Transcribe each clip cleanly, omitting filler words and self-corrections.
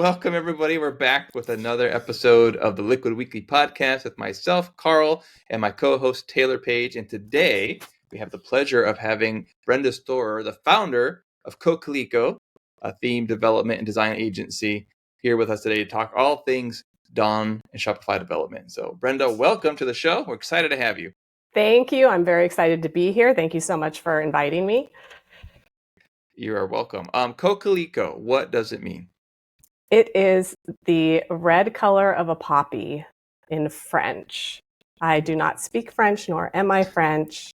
welcome everybody. We're back with another episode of the Liquid Weekly podcast with myself, Karl, and my co-host Taylor Page. And today we have the pleasure of having Brenda Storer, the founder of Coquelicot, a theme development and design agency, here with us today to talk all things Dawn and Shopify development. So Brenda, welcome to the show. We're excited to have you. Thank you. I'm very excited to be here. Thank you so much for inviting me. You are welcome. Coquelicot, what does it mean? It is the red color of a poppy in French. I do not speak French, nor am I French.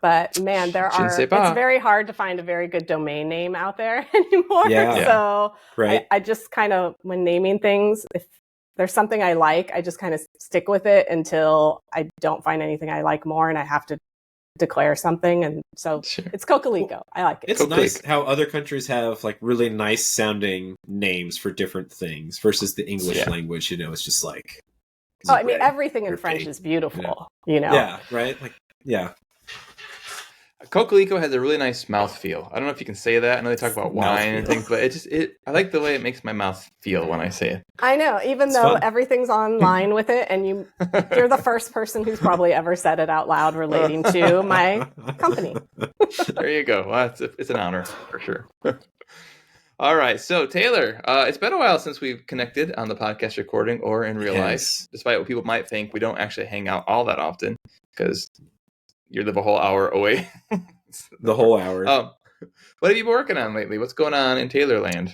But man, it's very hard to find a very good domain name out there anymore. Yeah. So right. I just kind of, when naming things, if there's something I like, I just kind of stick with it until I don't find anything I like more and I have to declare something. And so It's Coquelicot. I like it. It's nice how other countries have like really nice sounding names for different things versus the English language, it's just like... I mean, everything in French is beautiful, Yeah, right? Coquelicot has a really nice mouthfeel. I don't know if you can say that. I know they talk about wine and things, but I like the way it makes my mouth feel when I say it. I know, even though everything's online with it, and you're the first person who's probably ever said it out loud relating to my company. There you go. Well, it's an honor for sure. All right. So Taylor, it's been a while since we've connected on the podcast recording or in real life. Despite what people might think, we don't actually hang out all that often because you live a whole hour away. The whole hour. What have you been working on lately? What's going on in Taylorland?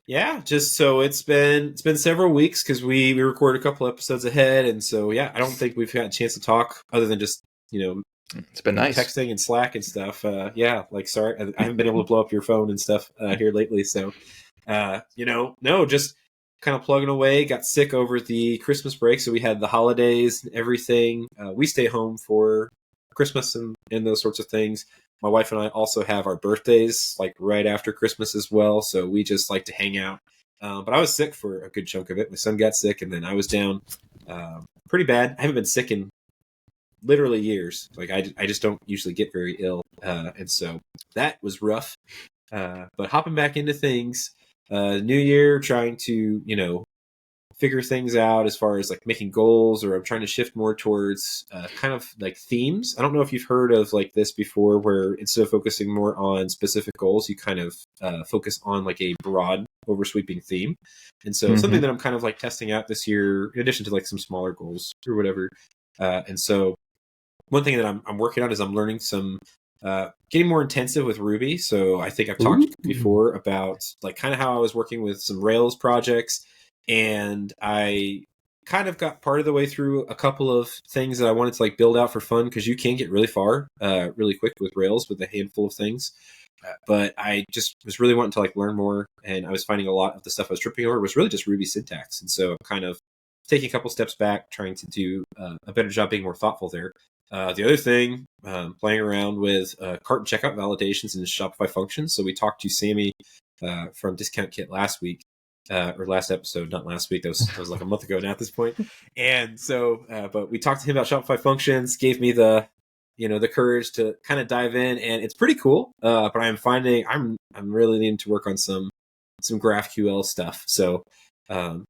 Yeah, just so it's been several weeks because we recorded a couple episodes ahead, and so I don't think we've had a chance to talk other than just it's been nice texting and Slack and stuff. Sorry, I haven't been able to blow up your phone and stuff here lately. So, just kind of plugging away. Got sick over the Christmas break, so we had the holidays and everything. We stay home for Christmas and those sorts of things. My wife and I also have our birthdays like right after Christmas as well, so we just like to hang out. But I was sick for a good chunk of it. My son got sick, and then I was down pretty bad. I haven't been sick in literally years. Like I just don't usually get very ill, and so that was rough. But hopping back into things, new year, trying to figure things out as far as like making goals, or I'm trying to shift more towards kind of like themes. I don't know if you've heard of like this before, where instead of focusing more on specific goals, you kind of focus on like a broad oversweeping theme. And so something that I'm kind of like testing out this year, in addition to like some smaller goals or whatever. And so one thing that I'm working on is I'm learning some getting more intensive with Ruby. So I think I've talked before about like kind of how I was working with some Rails projects. And I kind of got part of the way through a couple of things that I wanted to like build out for fun, because you can get really far really quick with Rails with a handful of things. But I just was really wanting to like learn more, and I was finding a lot of the stuff I was tripping over was really just Ruby syntax. And so I'm kind of taking a couple steps back, trying to do a better job being more thoughtful there. The other thing, playing around with cart and checkout validations and Shopify functions. So we talked to Sammy from Discount Kit last week. Or last episode, not last week. That was like a month ago now at this point. And so, but we talked to him about Shopify functions, gave me the courage to kind of dive in, and it's pretty cool. But I'm finding I'm really needing to work on some GraphQL stuff. So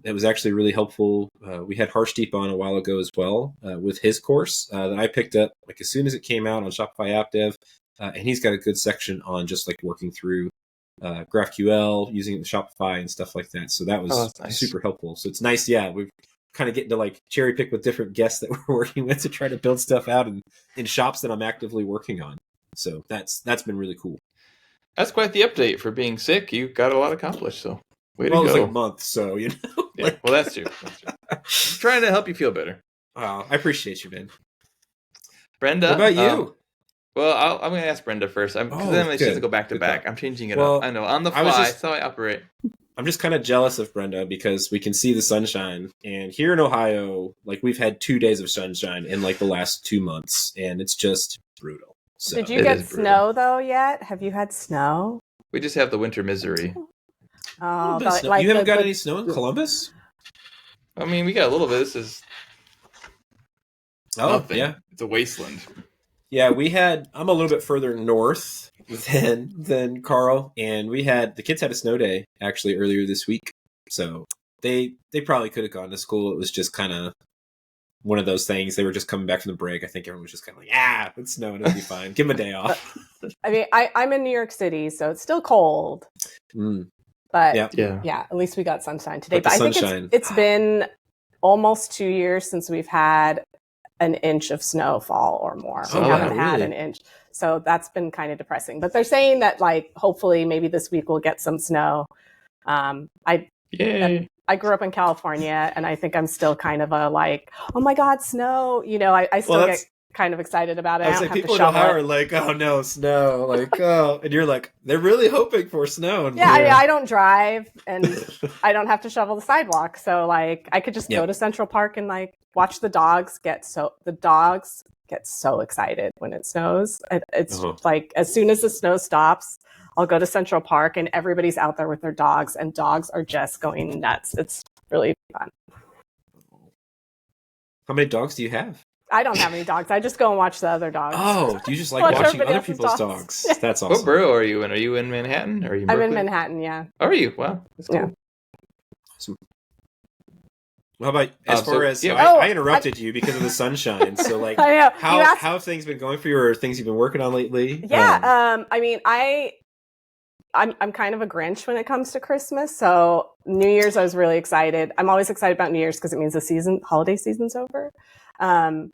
it was actually really helpful. We had Harshdeep on a while ago as well with his course that I picked up like as soon as it came out on Shopify App Dev, and he's got a good section on just like working through GraphQL, using it in Shopify and stuff like that. So that was super helpful. So it's nice. Yeah, we're kind of getting to like cherry pick with different guests that we're working with to try to build stuff out in shops that I'm actively working on. So that's been really cool. That's quite the update for being sick. You got a lot accomplished. So it was like a month. So yeah, well, that's true. I'm trying to help you feel better. I appreciate you, man. Brenda, what about you? Well, I'm going to ask Brenda first. Because then it's just to go back to back. I'm changing it up. I know, on the fly. That's how I operate. I'm just kind of jealous of Brenda because we can see the sunshine. And here in Ohio, like we've had 2 days of sunshine in like the last 2 months. And it's just brutal. So, did you get snow though yet? Have you had snow? We just have the winter misery. Oh, but like you haven't got any snow in Columbus? I mean, we got a little bit. This is nothing. Yeah. It's a wasteland. Yeah, I'm a little bit further north than Karl, and the kids had a snow day actually earlier this week. So they probably could have gone to school. It was just kind of one of those things. They were just coming back from the break. I think everyone was just kind of like, it's snowing, it'll be fine. Give them a day off. I mean, I'm in New York City, so it's still cold. But yeah, at least we got sunshine today. But I think it's been almost 2 years since we've had an inch of snowfall or more. We haven't had an inch. So that's been kind of depressing. But they're saying that, like, hopefully maybe this week we'll get some snow. I grew up in California, and I think I'm still kind of a like, oh my God, snow. You know, I still get kind of excited about it. I was like, people in Ohio are like, oh no, snow. Like, oh, and you're like, they're really hoping for snow. I don't drive, and I don't have to shovel the sidewalk. So like, I could just go to Central Park and like watch the dogs get so excited when it snows. It's like, as soon as the snow stops, I'll go to Central Park and everybody's out there with their dogs, and dogs are just going nuts. It's really fun. How many dogs do you have? I don't have any dogs. I just go and watch the other dogs. Oh, do you just like watching other people's dogs? Yeah. That's awesome. What borough are you in? Are you in Manhattan? Or are you in I'm in Manhattan, yeah. Are you? Wow. That's cool. Yeah. Awesome. How about as far as I interrupted you because of the sunshine. So like how have things been going for you, or things you've been working on lately? Yeah. I mean, I'm kind of a Grinch when it comes to Christmas. So New Year's, I was really excited. I'm always excited about New Year's because it means the holiday season's over. And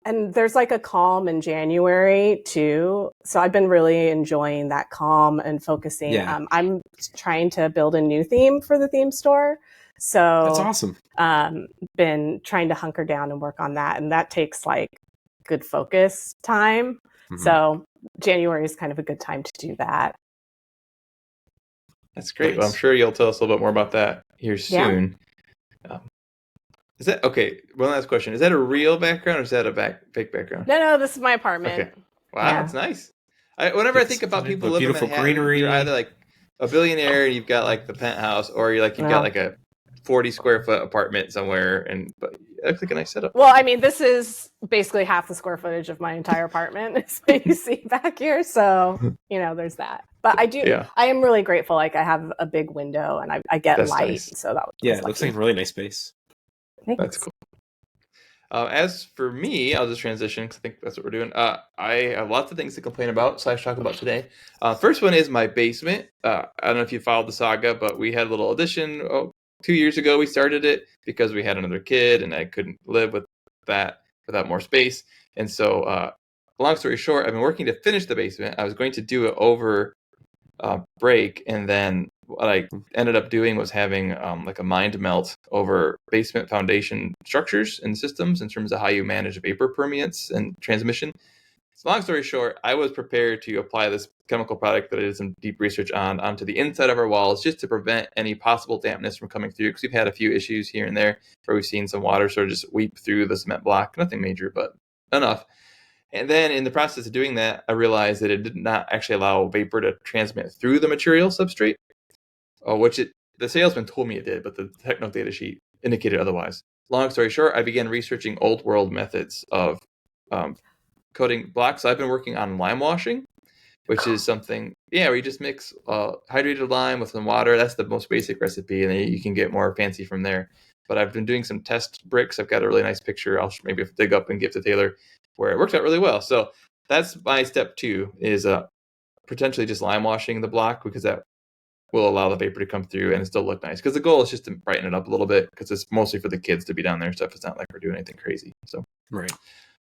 there's like a calm in January too. So I've been really enjoying that calm and focusing. Yeah. I'm trying to build a new theme for the theme store. So that's awesome. Been trying to hunker down and work on that. And that takes like good focus time. Mm-hmm. So January is kind of a good time to do that. That's great. Nice. Well, I'm sure you'll tell us a little bit more about that here soon. Yeah. Is that okay? One last question: is that a real background, or is that a fake background? No, this is my apartment. Okay. Wow, that's nice. Whenever I think about people living in Manhattan, greenery, you're either like a billionaire and you've got like the penthouse, or you've got like a 40 square foot apartment somewhere, but it looks like a nice setup. Well, I mean, this is basically half the square footage of my entire apartment. Is what you see back here, so there's that. But I am really grateful. Like I have a big window and I get light, nice. So that it looks like a really nice space. Thanks. That's cool. As for me, I'll just transition because I think that's what we're doing. I have lots of things to complain about / talk about today. First one is my basement. I don't know if you followed the saga, but we had a little addition 2 years ago. We started it because we had another kid and I couldn't live with that without more space. And so, long story short, I've been working to finish the basement. I was going to do it over break, and then what I ended up doing was having like a mind melt over basement foundation structures and systems in terms of how you manage vapor permeance and transmission. So long story short, I was prepared to apply this chemical product that I did some deep research onto the inside of our walls just to prevent any possible dampness from coming through, because we've had a few issues here and there where we've seen some water sort of just weep through the cement block. Nothing major, but enough. And then in the process of doing that, I realized that it did not actually allow vapor to transmit through the material substrate, which the salesman told me it did, but the technical data sheet indicated otherwise. Long story short, I began researching old world methods of coating blocks. So I've been working on lime washing, which is something, where you just mix hydrated lime with some water. That's the most basic recipe, and then you can get more fancy from there. But I've been doing some test bricks. I've got a really nice picture. I'll maybe dig up and give to Taylor, where it works out really well. So that's my step 2 is potentially just lime washing the block, because that will allow the vapor to come through and still look nice. Because the goal is just to brighten it up a little bit, because it's mostly for the kids to be down there and stuff. It's not like we're doing anything crazy. So right.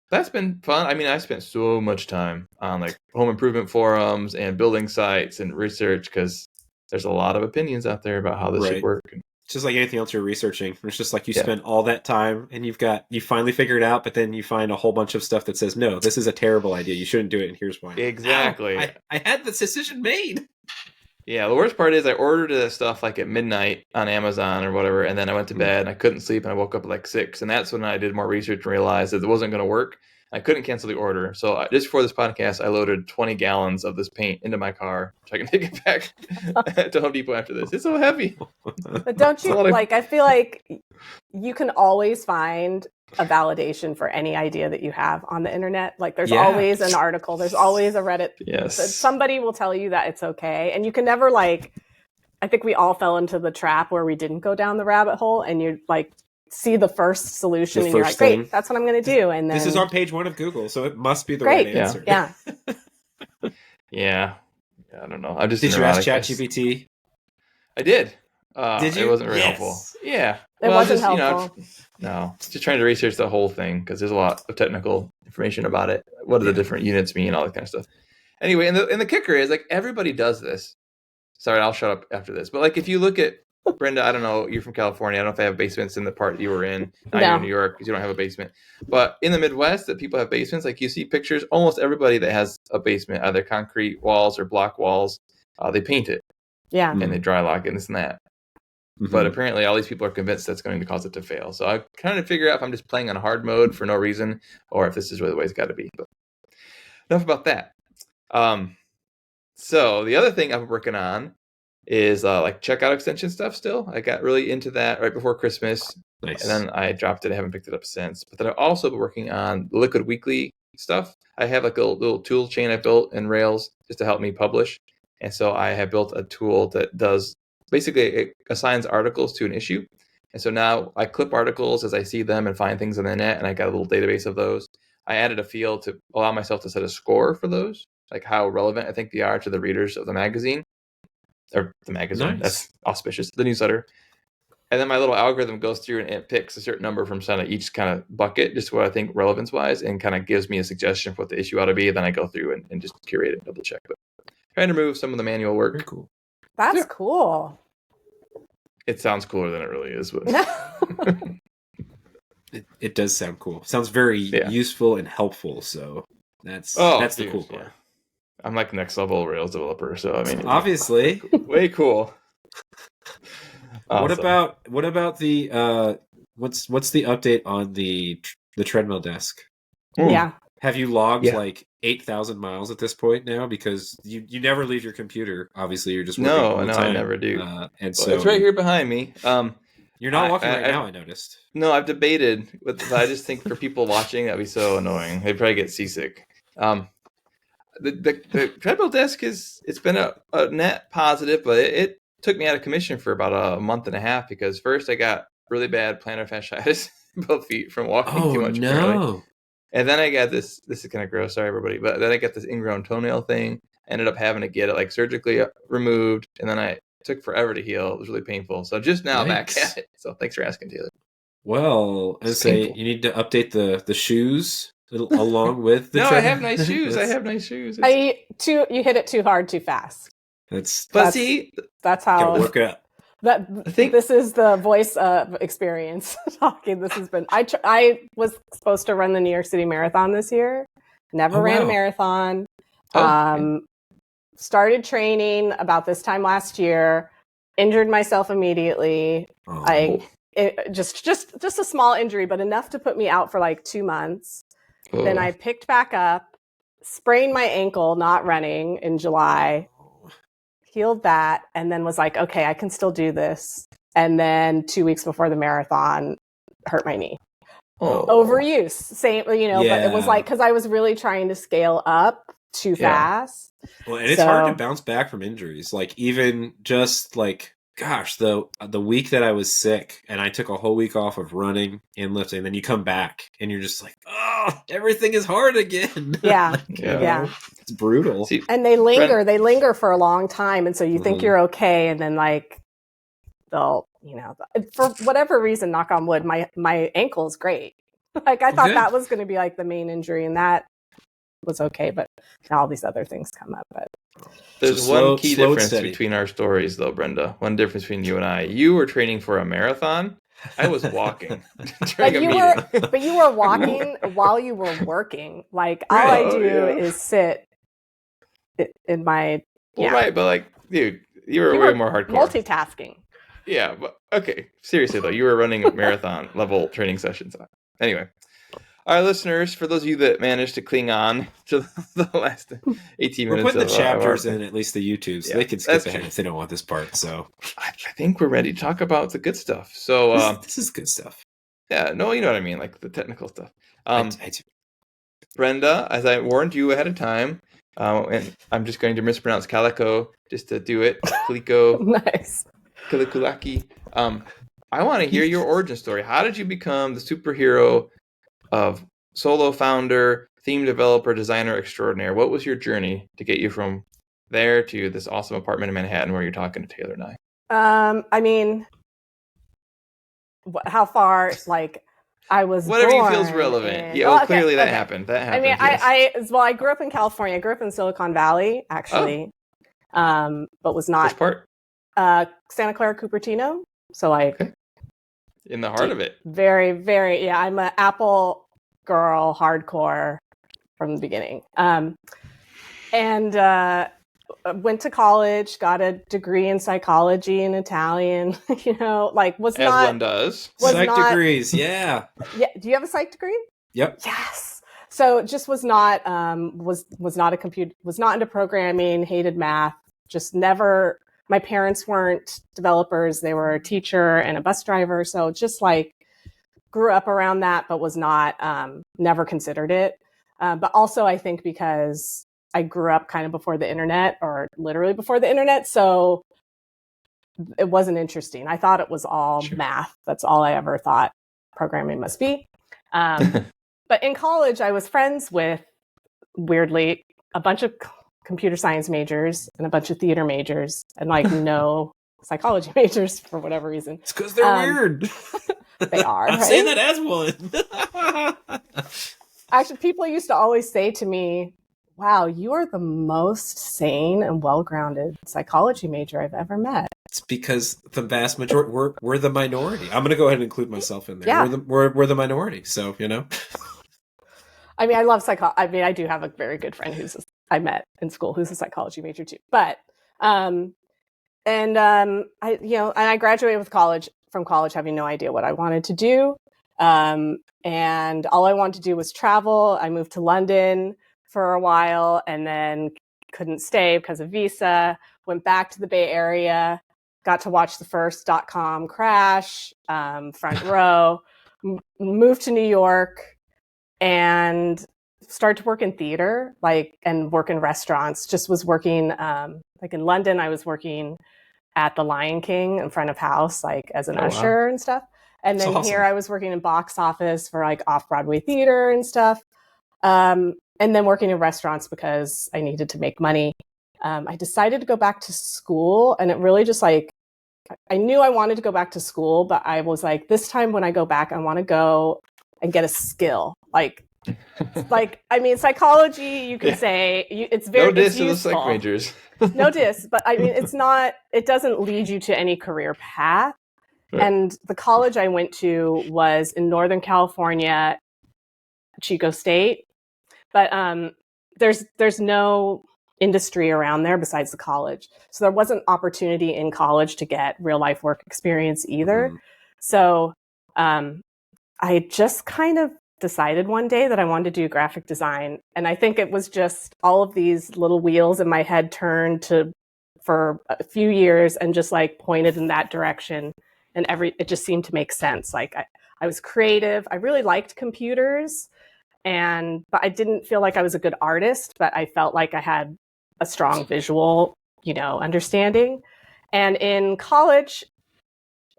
That's been fun. I mean, I spent so much time on like home improvement forums and building sites and research, because there's a lot of opinions out there about how this should work. It's just like anything else you're researching. It's just like you spend all that time and you finally figure it out, but then you find a whole bunch of stuff that says, no, this is a terrible idea. You shouldn't do it. And here's why. Exactly. I had this decision made. Yeah. The worst part is I ordered this stuff like at midnight on Amazon or whatever. And then I went to bed and I couldn't sleep and I woke up at like 6. And that's when I did more research and realized that it wasn't going to work. I couldn't cancel the order. So just before this podcast, I loaded 20 gallons of this paint into my car so I can take it back to Home Depot after this. It's so heavy. But don't you, I feel like you can always find a validation for any idea that you have on the internet. Like there's always an article. There's always a Reddit. Yes. Somebody will tell you that it's okay. And you can never I think we all fell into the trap where we didn't go down the rabbit hole, and you like see the first solution, and you're like, great, that's what I'm going to do. And then this is on page 1 of Google, so it must be the right answer. Yeah. Yeah. I don't know. I'm just. Did you ask ChatGPT? I did. Did you? It wasn't very helpful. Yeah. It wasn't helpful. No, just trying to research the whole thing because there's a lot of technical information about it. What do the different units mean? All that kind of stuff. Anyway, and the kicker is like everybody does this. Sorry, I'll shut up after this. But like if you look at Brenda, I don't know, you're from California. I don't know if they have basements in the part you were in. You're in New York because you don't have a basement. But in the Midwest, that people have basements. Like you see pictures, almost everybody that has a basement, either concrete walls or block walls, they paint it. Yeah. And they dry lock it and this and that. Mm-hmm. But apparently all these people are convinced that's going to cause it to fail. So I kind of figure out if I'm just playing on hard mode for no reason or if this is really the way it's got to be. But enough about that. So the other thing I'm working on is like checkout extension stuff still. I got really into that right before Christmas. Nice. And then I dropped it. I haven't picked it up since. But then I've also been working on the Liquid Weekly stuff. I have like a little tool chain I built in Rails just to help me publish. And so I have built a tool that does basically it assigns articles to an issue. And so now I clip articles as I see them and find things on the net. And I got a little database of those. I added a field to allow myself to set a score for those, like how relevant I think they are to the readers of the magazine. Or the magazine, nice. That's auspicious, the newsletter. And then my little algorithm goes through and it picks a certain number from each kind of bucket, just what I think relevance-wise, and kind of gives me a suggestion for what the issue ought to be. Then I go through and just curate it and double check. But trying to remove some of the manual work. Very cool. That's cool. It sounds cooler than it really is. But it does sound cool. Sounds very useful and helpful. So that's the cool part. Yeah. I'm like next level Rails developer, so I mean, obviously, way cool. Awesome. What about the what's the update on the treadmill desk? Yeah, have you logged like 8,000 miles at this point now? Because you never leave your computer. Obviously, you're just working all the time. I never do. So it's right here behind me. You're not walking right now. I noticed. No, I've debated. I just think for people watching, that'd be so annoying. They'd probably get seasick. The treadmill desk it's been a net positive, but it took me out of commission for about a month and a half because first I got really bad plantar fasciitis in both feet from walking too much. No. Apparently. And then I got this is kind of gross, sorry everybody, but then I got this ingrown toenail thing. I ended up having to get it like surgically removed, and then it took forever to heal. It was really painful. So just now back at it. So thanks for asking, Taylor. Well, I say you need to update the shoes along with the No, I have nice shoes. You hit it too hard too fast. That's how work it up. This is the voice of experience talking. This has been I was supposed to run the New York City Marathon this year. Never ran a marathon. Started training about this time last year. Injured myself immediately. Just a small injury, but enough to put me out for like 2 months. Then I picked back up, sprained my ankle not running in July, healed that, and then was like, okay, I can still do this. And then 2 weeks before the marathon, hurt my knee. Overuse, same, but it was like, because I was really trying to scale up too fast. Well, and it's hard to bounce back from injuries. Like even just like, gosh, the week that I was sick and I took a whole week off of running and lifting, and then you come back and you're just like, everything is hard again. Yeah. It's brutal. And they linger for a long time. And so you think you're okay. And then like they'll, for whatever reason, knock on wood, my ankle is great. Like I thought that was going to be like the main injury, and that was okay. But now all these other things come up. But there's one key difference between our stories, though, Brenda. One difference between you and I. You were training for a marathon. I was walking. But you were walking while you were working. Like all I do is sit in my. Right, but like, dude, you were way more hardcore. Multitasking. Yeah, but okay. Seriously though, you were running marathon level training sessions. Anyway. Our listeners, for those of you that managed to cling on to the last 18 minutes. We're putting the chapters in at least the YouTube, so they can skip ahead if they don't want this part. So I think we're ready to talk about the good stuff. So this is good stuff. Yeah, no, you know what I mean, like the technical stuff. I do. Brenda, as I warned you ahead of time, And I'm just going to mispronounce Calico just to do it. Calico. Nice. Kalikulaki. I want to hear your origin story. How did you become the superhero of solo founder, theme developer, designer extraordinaire? What was your journey to get you from there to this awesome apartment in Manhattan where you're talking to Taylor and I? I mean, how far, like, I was whatever born you feels relevant. in... Yeah, well, clearly that happened. That happened. I mean, I grew up in California. I grew up in Silicon Valley, actually, but was not... Which part? Santa Clara, Cupertino. So, like... Okay. In the heart of it. Very, very... Yeah, I'm an Apple girl, hardcore from the beginning. Went to college, got a degree in psychology and Italian, like was as not... one does. Psych degrees, yeah. Yeah. Do you have a psych degree? Yep. Yes. So just was not into programming, hated math, just never... My parents weren't developers. They were a teacher and a bus driver. So just like grew up around that, but was not, never considered it. But also I think because I grew up kind of before the internet, or literally before the internet. So it wasn't interesting. I thought it was all math. That's all I ever thought programming must be. But in college, I was friends with, weirdly, a bunch of computer science majors and a bunch of theater majors and like no psychology majors for whatever reason. It's because they're weird. They are. I'm saying that as one. Actually, people used to always say to me, wow, you are the most sane and well-grounded psychology major I've ever met. It's because the vast majority, we're the minority. I'm going to go ahead and include myself in there. Yeah. We're the minority, so, I mean, I love psychology. I mean, I do have a very good friend I met in school who's a psychology major too. But, I graduated from college having no idea what I wanted to do. And all I wanted to do was travel. I moved to London for a while and then couldn't stay because of visa, went back to the Bay Area, got to watch the first .com crash, front row, moved to New York and started to work in theater, and work in restaurants. Just was working, in London, I was working at the Lion King in front of house, as an usher and stuff. And then awesome. Here I was working in box office for off-Broadway theater and stuff. And then working in restaurants because I needed to make money. I decided to go back to school, and it really just I knew I wanted to go back to school, but I was like, this time when I go back, I want to go and get a skill. Psychology, you could say it's very no diss to the psych majors. No diss, but I mean, it doesn't lead you to any career path. Right. And the college I went to was in Northern California, Chico State. But there's no industry around there besides the college. So there wasn't opportunity in college to get real life work experience either. Mm. So I just kind of decided one day that I wanted to do graphic design. And I think it was just all of these little wheels in my head turned for a few years and just pointed in that direction. And it just seemed to make sense. I was creative. I really liked computers. But I didn't feel like I was a good artist, but I felt like I had a strong visual, understanding. And in college,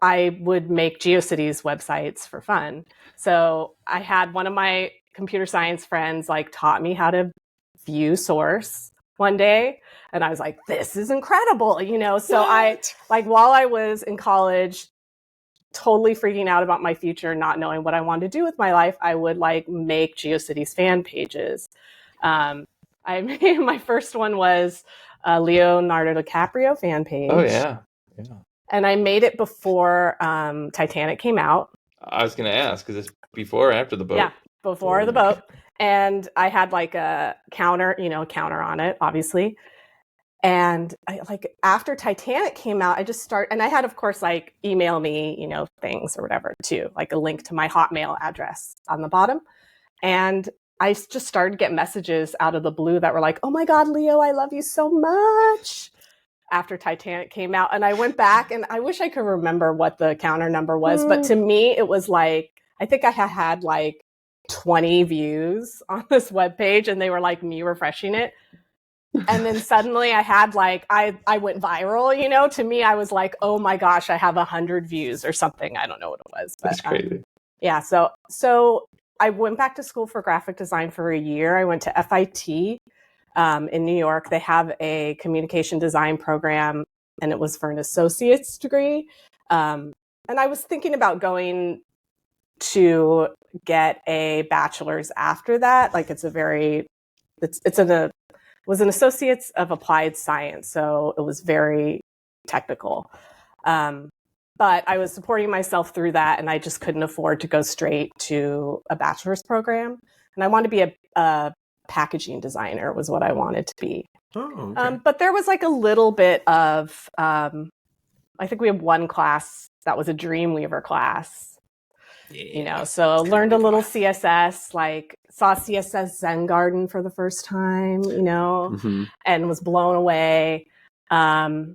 I would make GeoCities websites for fun. So I had one of my computer science friends taught me how to view source one day. And I was like, this is incredible, So what? While I was in college, totally freaking out about my future, not knowing what I wanted to do with my life, I would make GeoCities fan pages. I made my first one was a Leonardo DiCaprio fan page. Oh yeah. And I made it before Titanic came out. I was going to ask, because it's before or after the boat? Yeah, before the boat. And I had a counter, on it, obviously. And I, after Titanic came out, I just and I had, of course, email me, things or whatever too, a link to my Hotmail address on the bottom. And I just started to get messages out of the blue that were oh my God, Leo, I love you so much. After Titanic came out. And I went back and I wish I could remember what the counter number was. But to me, it was I think I had 20 views on this webpage and they were me refreshing it. And then suddenly I had like, I went viral, you know, to me, I was like, oh my gosh, I have 100 views or something. I don't know what it was, but That's crazy. yeah. So I went back to school for graphic design for a year. I went to FIT in New York. They have a communication design program, and it was for an associate's degree. And I was thinking about going to get a bachelor's after that. Like it's was an associate's of applied science, so it was very technical. But I was supporting myself through that, and I just couldn't afford to go straight to a bachelor's program. And I wanted to be a packaging designer was what I wanted to be. Oh, okay. But there was like a little bit of, I think we had one class that was a Dreamweaver class. Yeah, you know, so learned a little CSS, like saw CSS Zen Garden for the first time, you know, and was blown away. And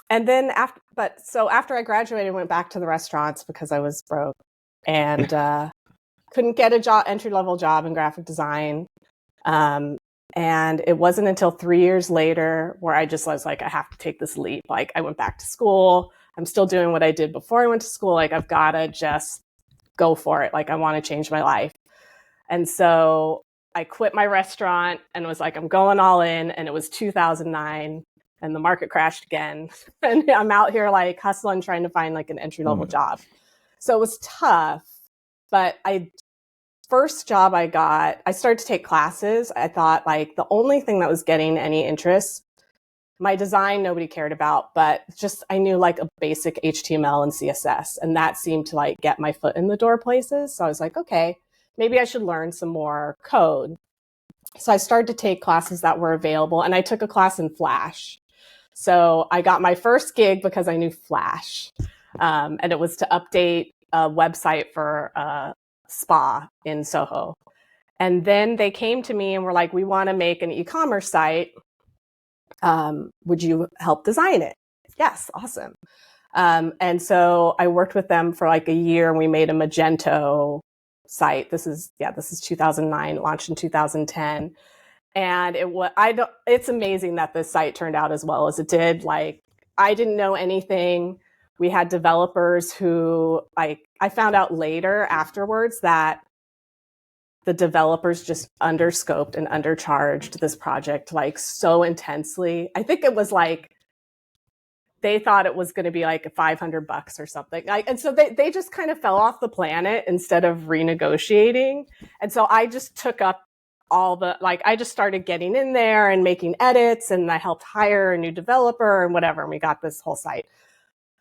then after I graduated, I went back to the restaurants because I was broke and couldn't get a entry-level job in graphic design. And it wasn't until 3 years later where I just was like, I have to take this leap. Like I went back to school. I'm still doing what I did before I went to school. Like I've got to just go for it. Like I want to change my life. And so I quit my restaurant and was like, I'm going all in. And it was 2009 and the market crashed again. And I'm out here like hustling, trying to find like an entry-level job. So it was tough, but first job I got, I started to take classes. I thought like the only thing that was getting any interest, my design, nobody cared about, but just I knew like a basic HTML and CSS, and that seemed to like get my foot in the door places. So I was like, okay, maybe I should learn some more code. So I started to take classes that were available, and I took a class in Flash. So I got my first gig because I knew Flash, and it was to update a website for a spa in Soho. And then they came to me and were like, we want to make an e-commerce site. Would you help design it? Yes, awesome. And so I worked with them for like a year, and we made a Magento site. This is 2009, launched in 2010. And it's amazing that this site turned out as well as it did. Like I didn't know anything. We had developers who I found out later afterwards that the developers just underscoped and undercharged this project like so intensely. I think it was like they thought it was going to be like $500 or something. And so they just kind of fell off the planet instead of renegotiating. And so I just took up I just started getting in there and making edits, and I helped hire a new developer and whatever. And we got this whole site.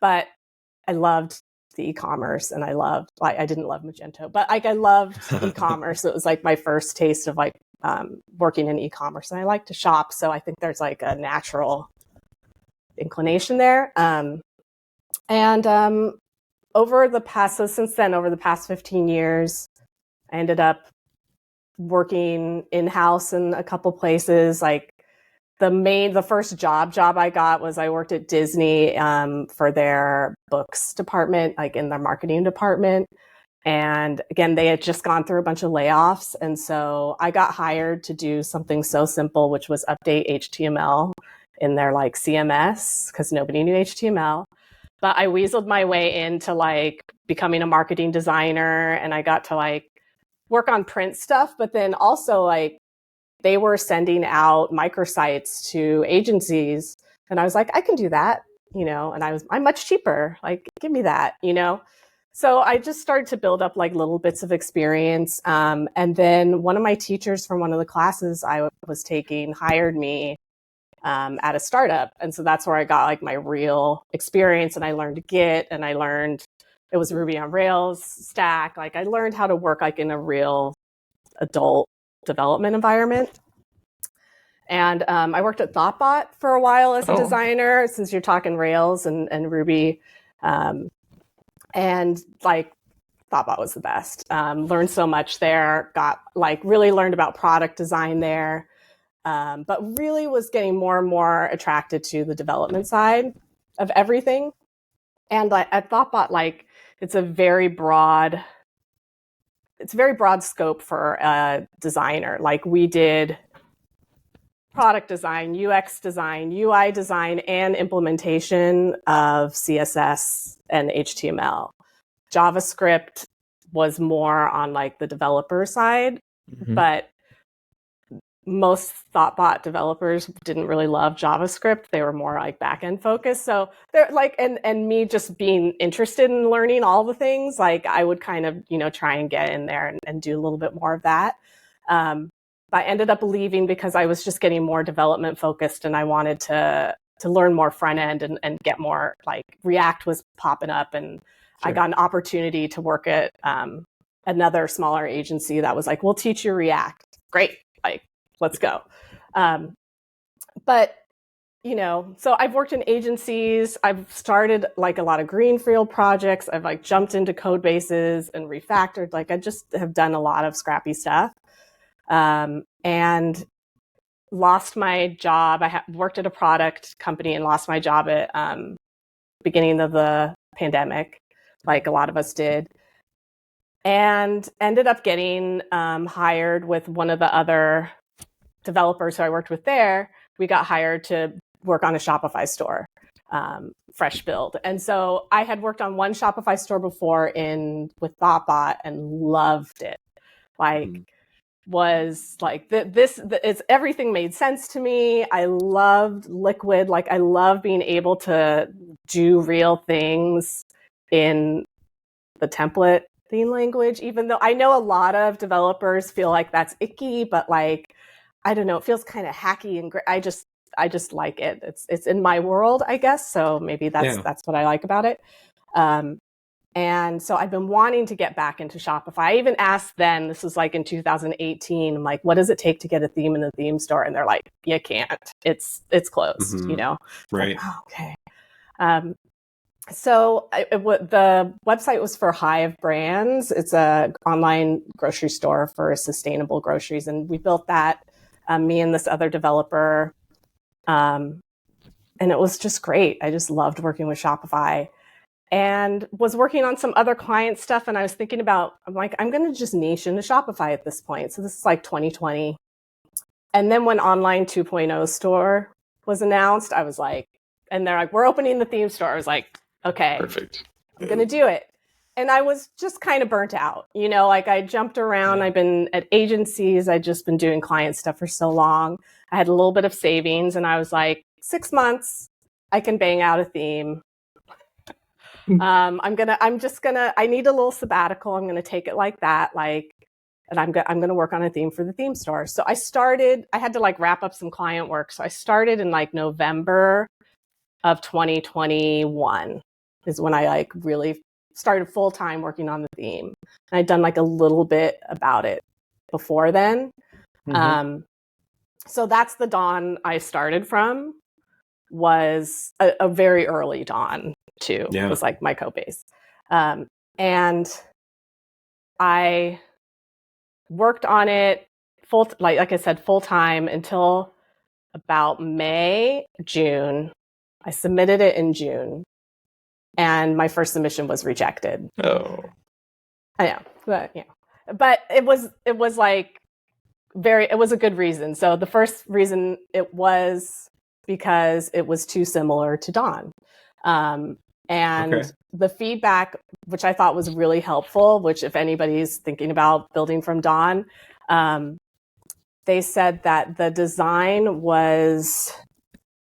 But I loved the e-commerce, and I didn't love Magento, but like I loved e-commerce. It was like my first taste of like working in e-commerce, and I like to shop. So I think there's like a natural inclination there. Over the past 15 years, I ended up working in-house in a couple places. Like the first job I got was I worked at Disney for their books department, like in their marketing department. And again, they had just gone through a bunch of layoffs. And so I got hired to do something so simple, which was update HTML in their like CMS, because nobody knew HTML. But I weaseled my way into like becoming a marketing designer, and I got to like work on print stuff, but then also like they were sending out microsites to agencies, and I was like, I can do that, you know, and I'm much cheaper, like give me that, you know. So I just started to build up like little bits of experience. And then one of my teachers from one of the classes I was taking hired me at a startup. And so that's where I got like my real experience, and I learned Git, and I learned it was Ruby on Rails stack. Like I learned how to work like in a real adult development environment. And I worked at Thoughtbot for a while as a designer, since you're talking Rails and Ruby. And like Thoughtbot was the best. Learned so much there, got like really learned about product design there. But really was getting more and more attracted to the development side of everything. And at Thoughtbot, like it's a very broad scope for a designer. Like we did product design, UX design, UI design, and implementation of CSS and HTML. JavaScript was more on like the developer side, but most Thoughtbot developers didn't really love JavaScript. They were more like back-end focused. So they're like, and me just being interested in learning all the things, like I would kind of, try and get in there and do a little bit more of that. I ended up leaving because I was just getting more development focused and I wanted to learn more front end and get more, like React was popping up, and I got an opportunity to work at another smaller agency that was like, we'll teach you React. Great. Like, let's go. But, so I've worked in agencies. I've started like a lot of greenfield projects. I've like jumped into code bases and refactored. Like I just have done a lot of scrappy stuff. And lost my job. I worked at a product company and lost my job at beginning of the pandemic, like a lot of us did. And ended up getting hired with one of the other developers who I worked with there. We got hired to work on a Shopify store, fresh build. And so I had worked on one Shopify store before with Thoughtbot and loved it. Like, was like it's everything made sense to me. I loved Liquid. Like I love being able to do real things in the template theme language, even though I know a lot of developers feel like that's icky, but like, I don't know, it feels kind of hacky and I just like it. It's in my world, I guess. So maybe that's what I like about it. And so I've been wanting to get back into Shopify. I even asked then, this was like in 2018, I'm like, what does it take to get a theme in the theme store? And they're like, you can't, it's closed, Right. Like, oh, okay. So the website was for Hive Brands. It's a online grocery store for sustainable groceries. And we built that, me and this other developer. And it was just great. I just loved working with Shopify. And was working on some other client stuff. And I was thinking I'm like, I'm going to just niche into Shopify at this point. So this is like 2020. And then when Online 2.0 store was announced, I was like, and they're like, we're opening the theme store. I was like, okay, perfect. I'm going to do it. And I was just kind of burnt out, like I jumped around. I've been at agencies. I'd just been doing client stuff for so long. I had a little bit of savings and I was like, 6 months, I can bang out a theme. I need a little sabbatical. I'm going to take it like that. And I'm going to work on a theme for the theme store. So I had to like wrap up some client work. So I started in like November of 2021 is when I like really started full time working on the theme. And I'd done like a little bit about it before then. So that's the dawn I started from, was a very early dawn too. It was like my code base. And I worked on it like I said, full time until about June. I submitted it in June and my first submission was rejected. Oh, I know, but it was like it was a good reason. So the first reason it was because it was too similar to Dawn. And the feedback, which I thought was really helpful, which if anybody's thinking about building from Dawn, they said that the design was,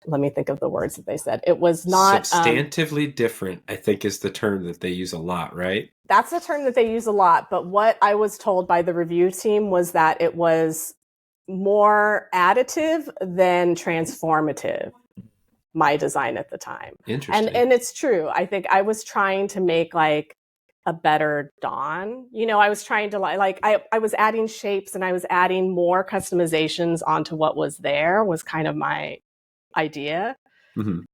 let me think of the words that they said. It was not substantively different, I think is the term that they use a lot, right? That's the term that they use a lot. But what I was told by the review team was that it was more additive than transformative, my design at the time. Interesting. And it's true. I think I was trying to make like a better Dawn. I was trying to I was adding shapes and I was adding more customizations onto what was there, was kind of my idea.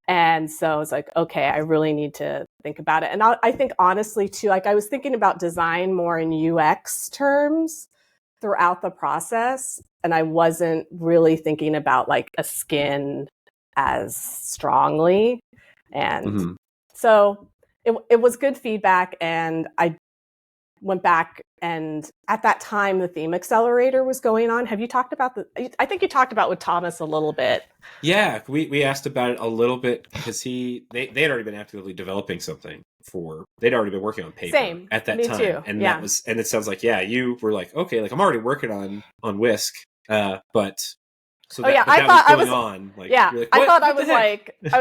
And so I was like, okay, I really need to think about it. And I think honestly too, like I was thinking about design more in UX terms throughout the process. And I wasn't really thinking about like a skin as strongly. And so it was good feedback. And I went back, and at that time the theme accelerator was going on. Have you talked about I think you talked about with Thomas a little bit. Yeah, we asked about it a little bit because they had already been actively developing something they'd already been working on paper at that time. Too. And that was, and it sounds like, you were like, okay, like I'm already working on Whisk, but so that, I thought was going on. Like, like, I thought I was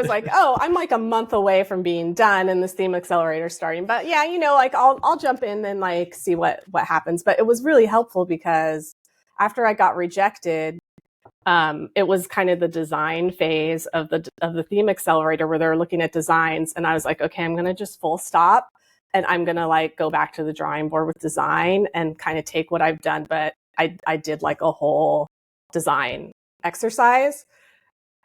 like, oh, I'm like a month away from being done and this theme accelerator starting. But yeah, like I'll jump in and like see what happens. But it was really helpful because after I got rejected, it was kind of the design phase of the theme accelerator where they're looking at designs, and I was like, okay, I'm gonna just full stop and I'm gonna like go back to the drawing board with design and kind of take what I've done. But I did like a whole design exercise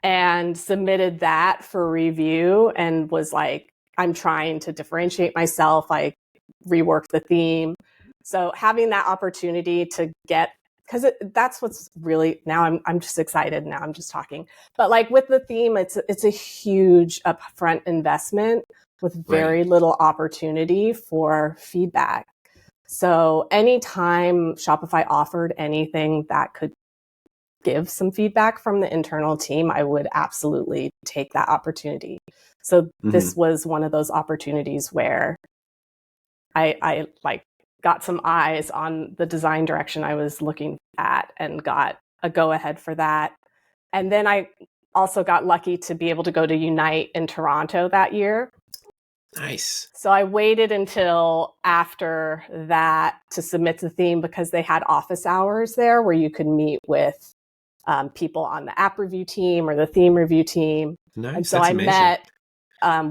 and submitted that for review and was like, I'm trying to differentiate myself, like rework the theme. So having that opportunity to get, because that's what's really, now I'm just excited, now I'm just talking, but like with the theme, it's a huge upfront investment with very little opportunity for feedback. So anytime Shopify offered anything that could give some feedback from the internal team, I would absolutely take that opportunity. So this was one of those opportunities where I like got some eyes on the design direction I was looking at and got a go ahead for that. And then I also got lucky to be able to go to Unite in Toronto that year. Nice. So I waited until after that to submit the theme because they had office hours there where you could meet with people on the app review team or the theme review team. Nice. And so I met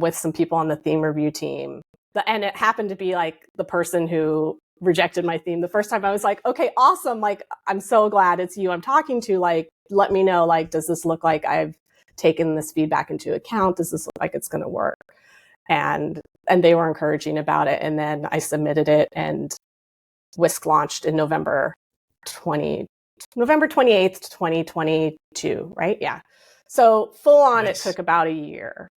with some people on the theme review team. And it happened to be like the person who rejected my theme the first time. I was like, okay, awesome. Like, I'm so glad it's you I'm talking to. Like, let me know, like, does this look like I've taken this feedback into account? Does this look like it's going to work? And they were encouraging about it. And then I submitted it, and Whisk launched in November 28th, 2022, right? Yeah. So full on, It took about a year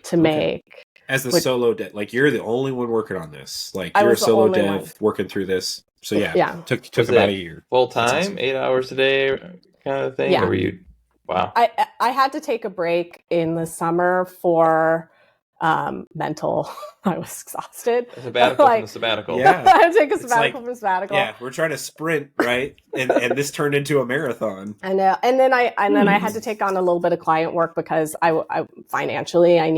to make. As the solo dev, like you're the only one working on this. Like you're a solo dev working through this. So took about a year. Full time, awesome. 8 hours a day kind of thing? Yeah. Or were you, wow. I had to take a break in the summer for mental. I was exhausted. A sabbatical from the sabbatical. Yeah. I had to take a sabbatical from sabbatical. Yeah, we're trying to sprint, right? and this turned into a marathon. I know. And then I had to take on a little bit of client work because I financially I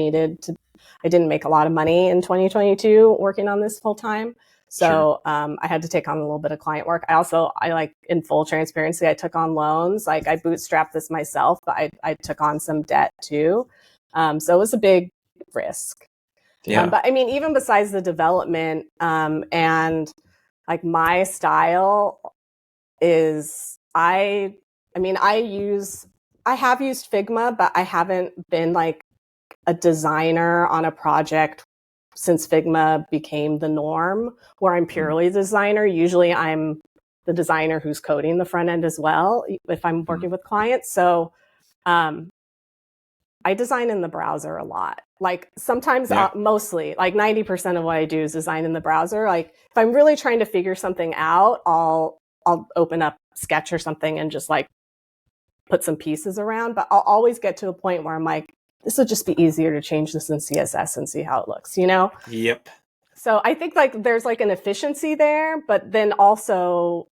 didn't make a lot of money in 2022 working on this full time. So I had to take on a little bit of client work. I like, in full transparency, I took on loans. Like I bootstrapped this myself, but I took on some debt too. So it was a big risk. Yeah. But I mean, even besides the development, and like my style is, I have used Figma, but I haven't been like a designer on a project since Figma became the norm, where I'm purely a designer. Usually I'm the designer who's coding the front end as well, if I'm working with clients. So I design in the browser a lot. Like sometimes, mostly, like 90% of what I do is design in the browser. Like if I'm really trying to figure something out, I'll open up Sketch or something and just like put some pieces around. But I'll always get to a point where I'm like, this would just be easier to change this in CSS and see how it looks, you know? Yep. So I think like there's like an efficiency there, but then also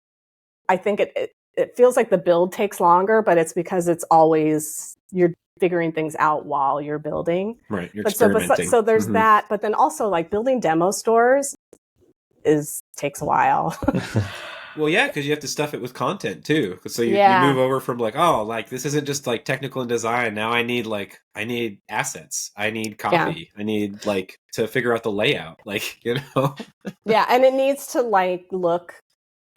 I think it feels like the build takes longer, but it's because it's always, you're figuring things out while you're building. Right. You're experimenting. So there's that, but then also like building demo stores takes a while. Well, yeah, because you have to stuff it with content too. So you move over from like, oh, like this isn't just like technical and design. Now I need assets. I need copy. I need like to figure out the layout. Like, you know. Yeah, and it needs to like look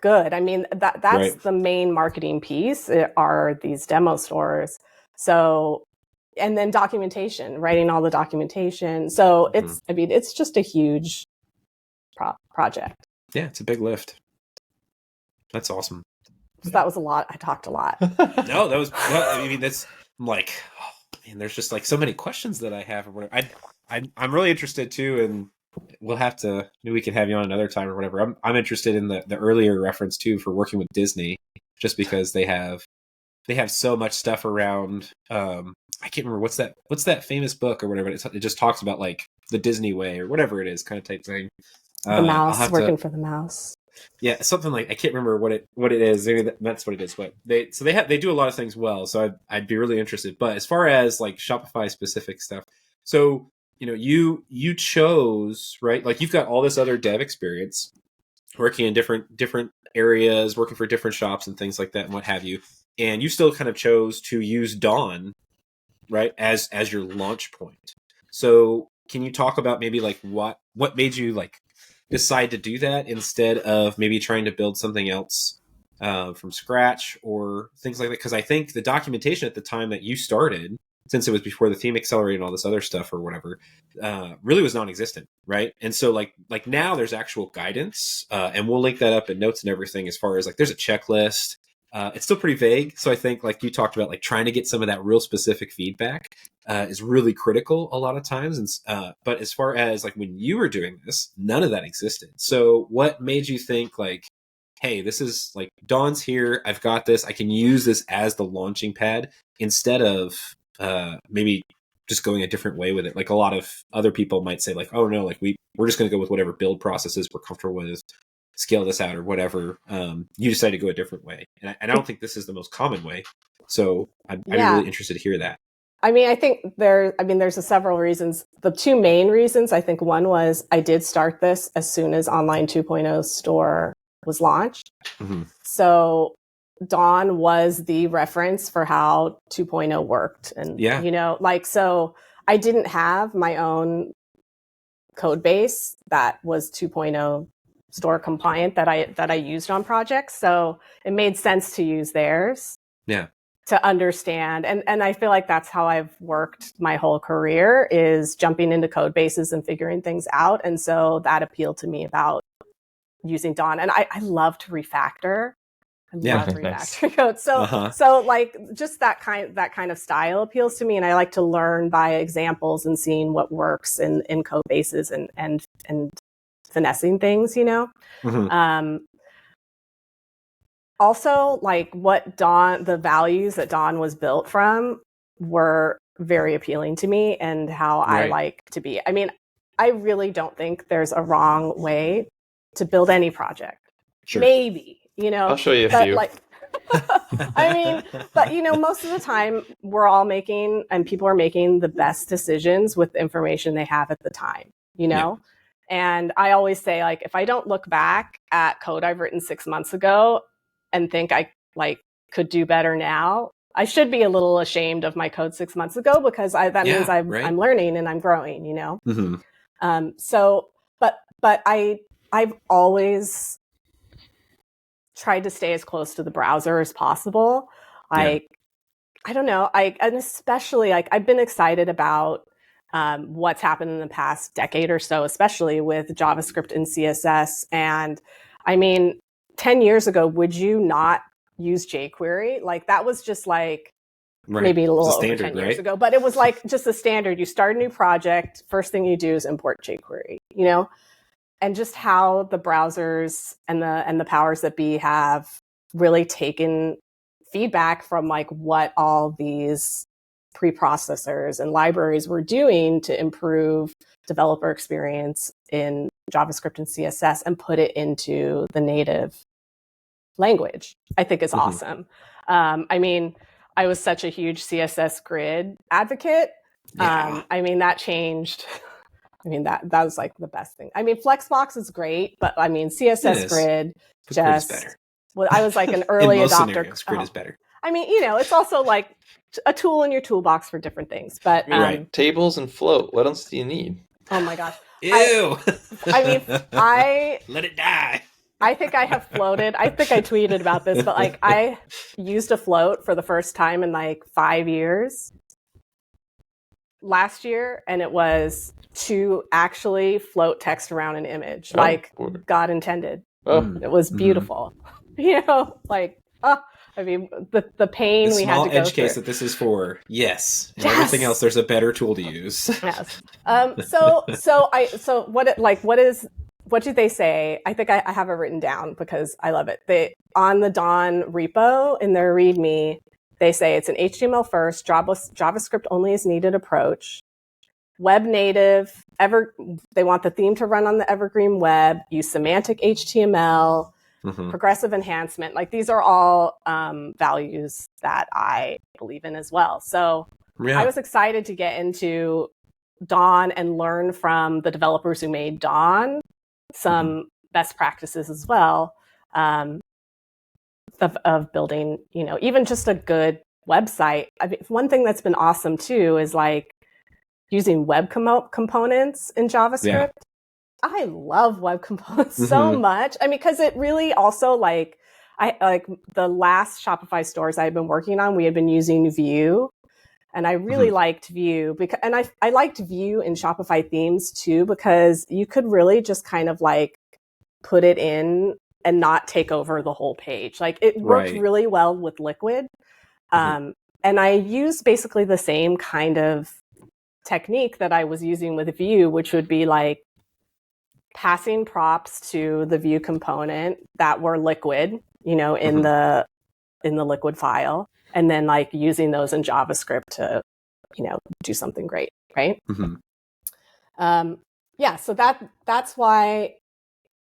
good. I mean, that's the main marketing piece are these demo stores. So, and then documentation, writing all the documentation. So it's just a huge project. Yeah, it's a big lift. That's awesome. So that was a lot. I talked a lot. No, that was, well, I mean, that's like, oh, man, there's just like so many questions that I have. I'm really interested too in we'll have to, maybe we can have you on another time or whatever. I'm interested in the earlier reference too for working with Disney, just because they have so much stuff around. I can't remember what's that famous book or whatever. It just talks about like the Disney way or whatever it is, kind of type thing. The mouse, working for the mouse. Yeah, something like, I can't remember what it is. Maybe that's what it is. But they do a lot of things well. So I'd be really interested. But as far as like Shopify specific stuff, so you chose, right? Like you've got all this other dev experience, working in different areas, working for different shops and things like that, and what have you. And you still kind of chose to use Dawn, right, as your launch point. So can you talk about maybe like what made you like decide to do that instead of maybe trying to build something else from scratch or things like that? Because I think the documentation at the time that you started, since it was before the theme accelerator and all this other stuff or whatever, really was non-existent, right? And so like now there's actual guidance, and we'll link that up in notes and everything, as far as like there's a checklist. It's still pretty vague, so I think like you talked about, like trying to get some of that real specific feedback is really critical a lot of times. And but as far as like when you were doing this, none of that existed. So what made you think like, hey, this is like, Dawn's here, I've got this, I can use this as the launching pad, instead of maybe just going a different way with it? Like a lot of other people might say like, oh no, like we're just going to go with whatever build processes we're comfortable with, scale this out or whatever. You decided to go a different way, and I don't think this is the most common way. So I'd be really interested to hear that. I mean, I think there's several reasons. The two main reasons, I think, one was I did start this as soon as Online 2.0 store was launched. Mm-hmm. So Dawn was the reference for how 2.0 worked. And, so I didn't have my own code base that was 2.0 store compliant that I used on projects. So it made sense to use theirs. Yeah. To understand. And I feel like that's how I've worked my whole career, is jumping into code bases and figuring things out. And so that appealed to me about using Dawn. And I love to refactor. I love refactoring code. So like just that kind of style appeals to me. And I like to learn by examples and seeing what works in code bases and finessing things, Mm-hmm. Also, like the values that Dawn was built from were very appealing to me, and how I like to be. I mean, I really don't think there's a wrong way to build any project. Sure. Maybe, I'll show you a few. I mean, but most of the time we're all making, and people are making, the best decisions with the information they have at the time, Yeah. And I always say, like, if I don't look back at code I've written 6 months ago and think I could do better now, I should be a little ashamed of my code 6 months ago, because that means I'm learning and I'm growing, Mm-hmm. But I've always tried to stay as close to the browser as possible. I don't know. And especially I've been excited about what's happened in the past decade or so, especially with JavaScript and CSS. And I mean, 10 years ago, would you not use jQuery? Like, that was just like maybe a little over 10 years ago, but it was like just a standard. You start a new project, first thing you do is import jQuery, and just how the browsers and the powers that be have really taken feedback from like what all these preprocessors and libraries were doing to improve developer experience in JavaScript and CSS and put it into the native language, I think is awesome. I mean, I was such a huge CSS grid advocate. I mean, that changed. I mean, that was like the best thing. I mean, Flexbox is great, but I mean, CSS grid just better. Well, I was like an early adopter. Grid is better. I mean, it's also like a tool in your toolbox for different things. But tables and float. What else do you need? Oh my gosh! Ew! I mean, let it die. I think I have floated. I think I tweeted about this, but like I used a float for the first time in like 5 years last year, and it was to actually float text around an image, like God intended. It was beautiful. Like I mean, the pain the we had to go through. Small edge case that this is for, yes. And everything else, there's a better tool to use. Yes. What did they say? I think I have it written down because I love it. On the Dawn repo in their README, they say it's an HTML first, JavaScript only is needed approach. Web native, they want the theme to run on the evergreen web, use semantic HTML, progressive enhancement. Like these are all values that I believe in as well. So I was excited to get into Dawn and learn from the developers who made Dawn some best practices as well of building, even just a good website. I mean, one thing that's been awesome too is like using web components in JavaScript. Yeah. I love web components so much. I mean, because it really also like the last Shopify stores I've been working on, we had been using Vue. And I really liked Vue and I liked Vue in Shopify themes too, because you could really just kind of like put it in and not take over the whole page. Like it worked really well with Liquid. And I used basically the same kind of technique that I was using with Vue, which would be like passing props to the Vue component that were Liquid, in the Liquid file. And then like using those in JavaScript to, do something great, right? So that's why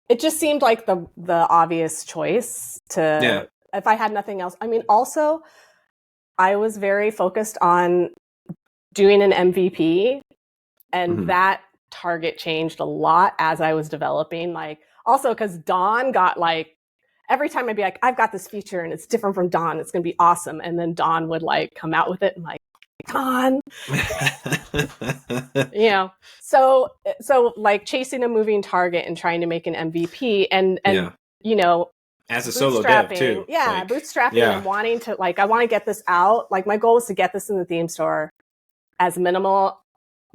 it just seemed like the obvious choice to, if I had nothing else. I mean, also, I was very focused on doing an MVP, and that target changed a lot as I was developing. Like, also because Dawn got like, every time I'd be like, I've got this feature and it's different from Dawn. It's going to be awesome. And then Dawn would like come out with it and like, Dawn. So like chasing a moving target and trying to make an MVP and as a solo dev too. Yeah. Bootstrapping and wanting to I want to get this out. Like my goal was to get this in the theme store as minimal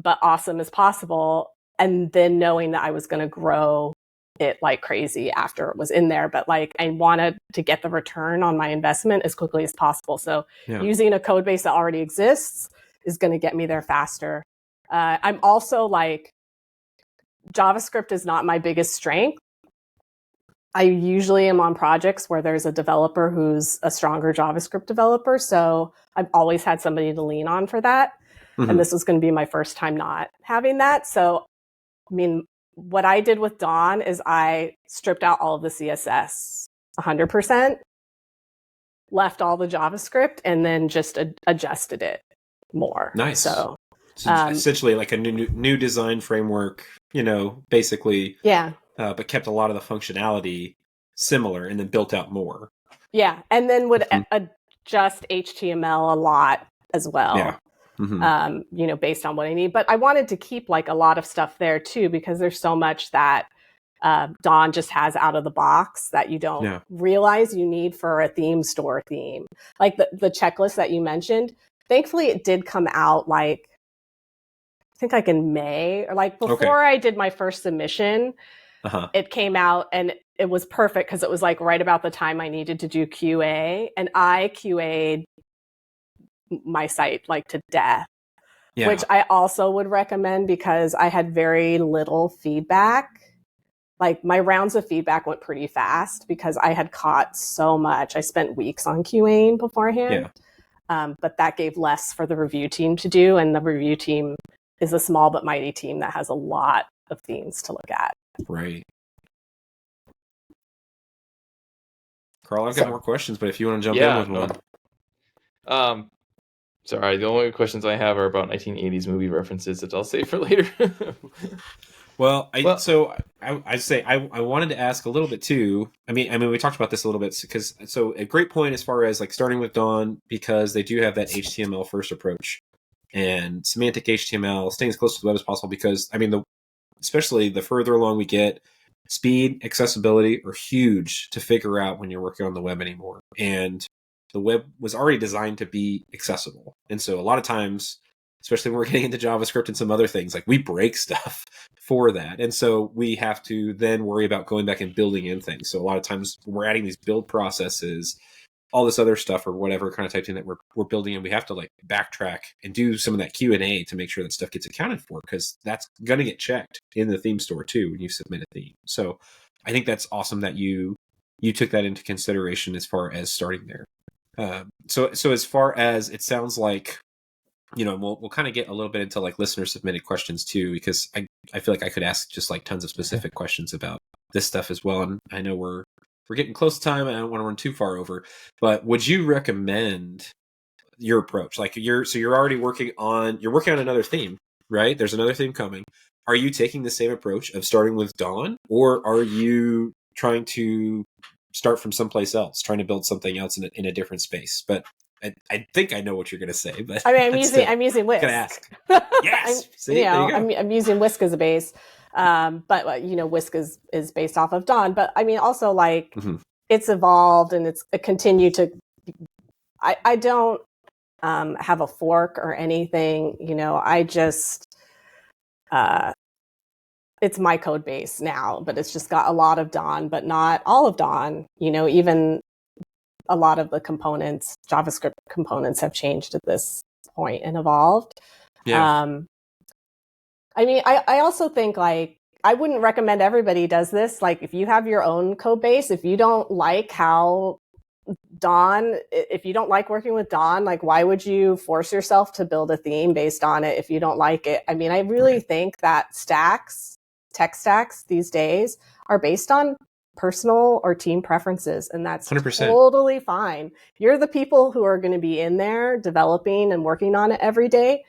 but awesome as possible. And then knowing that I was going to grow it like crazy after it was in there, but like I wanted to get the return on my investment as quickly as possible. So using a code base that already exists is going to get me there faster. I'm also like, JavaScript is not my biggest strength. I usually am on projects where there's a developer who's a stronger JavaScript developer. So I've always had somebody to lean on for that. And this was going to be my first time not having that. So, I mean, what I did with Dawn is I stripped out all of the CSS 100%, left all the JavaScript, and then just adjusted it more. Nice. So essentially like a new design framework, basically. Yeah. But kept a lot of the functionality similar and then built out more. Yeah. And then would adjust HTML a lot as well. Yeah. Based on what I need. But I wanted to keep like a lot of stuff there too, because there's so much that Dawn just has out of the box that you don't realize you need for a theme store theme. Like the checklist that you mentioned, thankfully it did come out like, I think like in May or like before I did my first submission, it came out and it was perfect because it was like right about the time I needed to do QA, and I QA'd my site like to death, which I also would recommend because I had very little feedback. Like my rounds of feedback went pretty fast because I had caught so much. I spent weeks on QAing beforehand, but that gave less for the review team to do. And the review team is a small but mighty team that has a lot of themes to look at. Right. Karl, I've got more questions, but if you want to jump in with one. Sorry, the only questions I have are about 1980s movie references that I'll save for later. I'd say I wanted to ask a little bit too. I mean, we talked about this a little bit because a great point as far as like starting with Dawn, because they do have that HTML first approach and semantic HTML, staying as close to the web as possible. Because I mean, especially the further along we get, speed, accessibility are huge to figure out when you're working on the web anymore. And the web was already designed to be accessible. And so a lot of times, especially when we're getting into JavaScript and some other things, like we break stuff for that. And so we have to then worry about going back and building in things. So a lot of times when we're adding these build processes, all this other stuff or whatever kind of type thing that we're building, and we have to like backtrack and do some of that Q&A to make sure that stuff gets accounted for, because that's going to get checked in the theme store too when you submit a theme. So I think that's awesome that you took that into consideration as far as starting there. So as far as it sounds like, we'll kind of get a little bit into like listener submitted questions too, because I feel like I could ask just like tons of specific questions about this stuff as well. And I know we're getting close to time and I don't want to run too far over, but would you recommend your approach? Like you're already working on another theme, right? There's another theme coming. Are you taking the same approach of starting with Dawn, or are you trying to start from someplace else, trying to build something else in a different space? But I think I know what you're going to say, but I mean, I'm using Whisk. Gonna ask. Yes, I'm using Whisk as a base, but Whisk is based off of Dawn. But I mean, also like it's evolved and it's continued to. I don't have a fork or anything. I just it's my code base now, but it's just got a lot of Dawn, but not all of Dawn. Even a lot of the components, JavaScript components, have changed at this point and evolved. Yeah. I mean, I also think like I wouldn't recommend everybody does this. Like if you have your own code base, if you don't like how Dawn, if you don't like working with Dawn, like why would you force yourself to build a theme based on it if you don't like it? I mean, I really think that tech stacks these days are based on personal or team preferences, and that's 100%. Totally fine. You're the people who are going to be in there developing and working on it every day.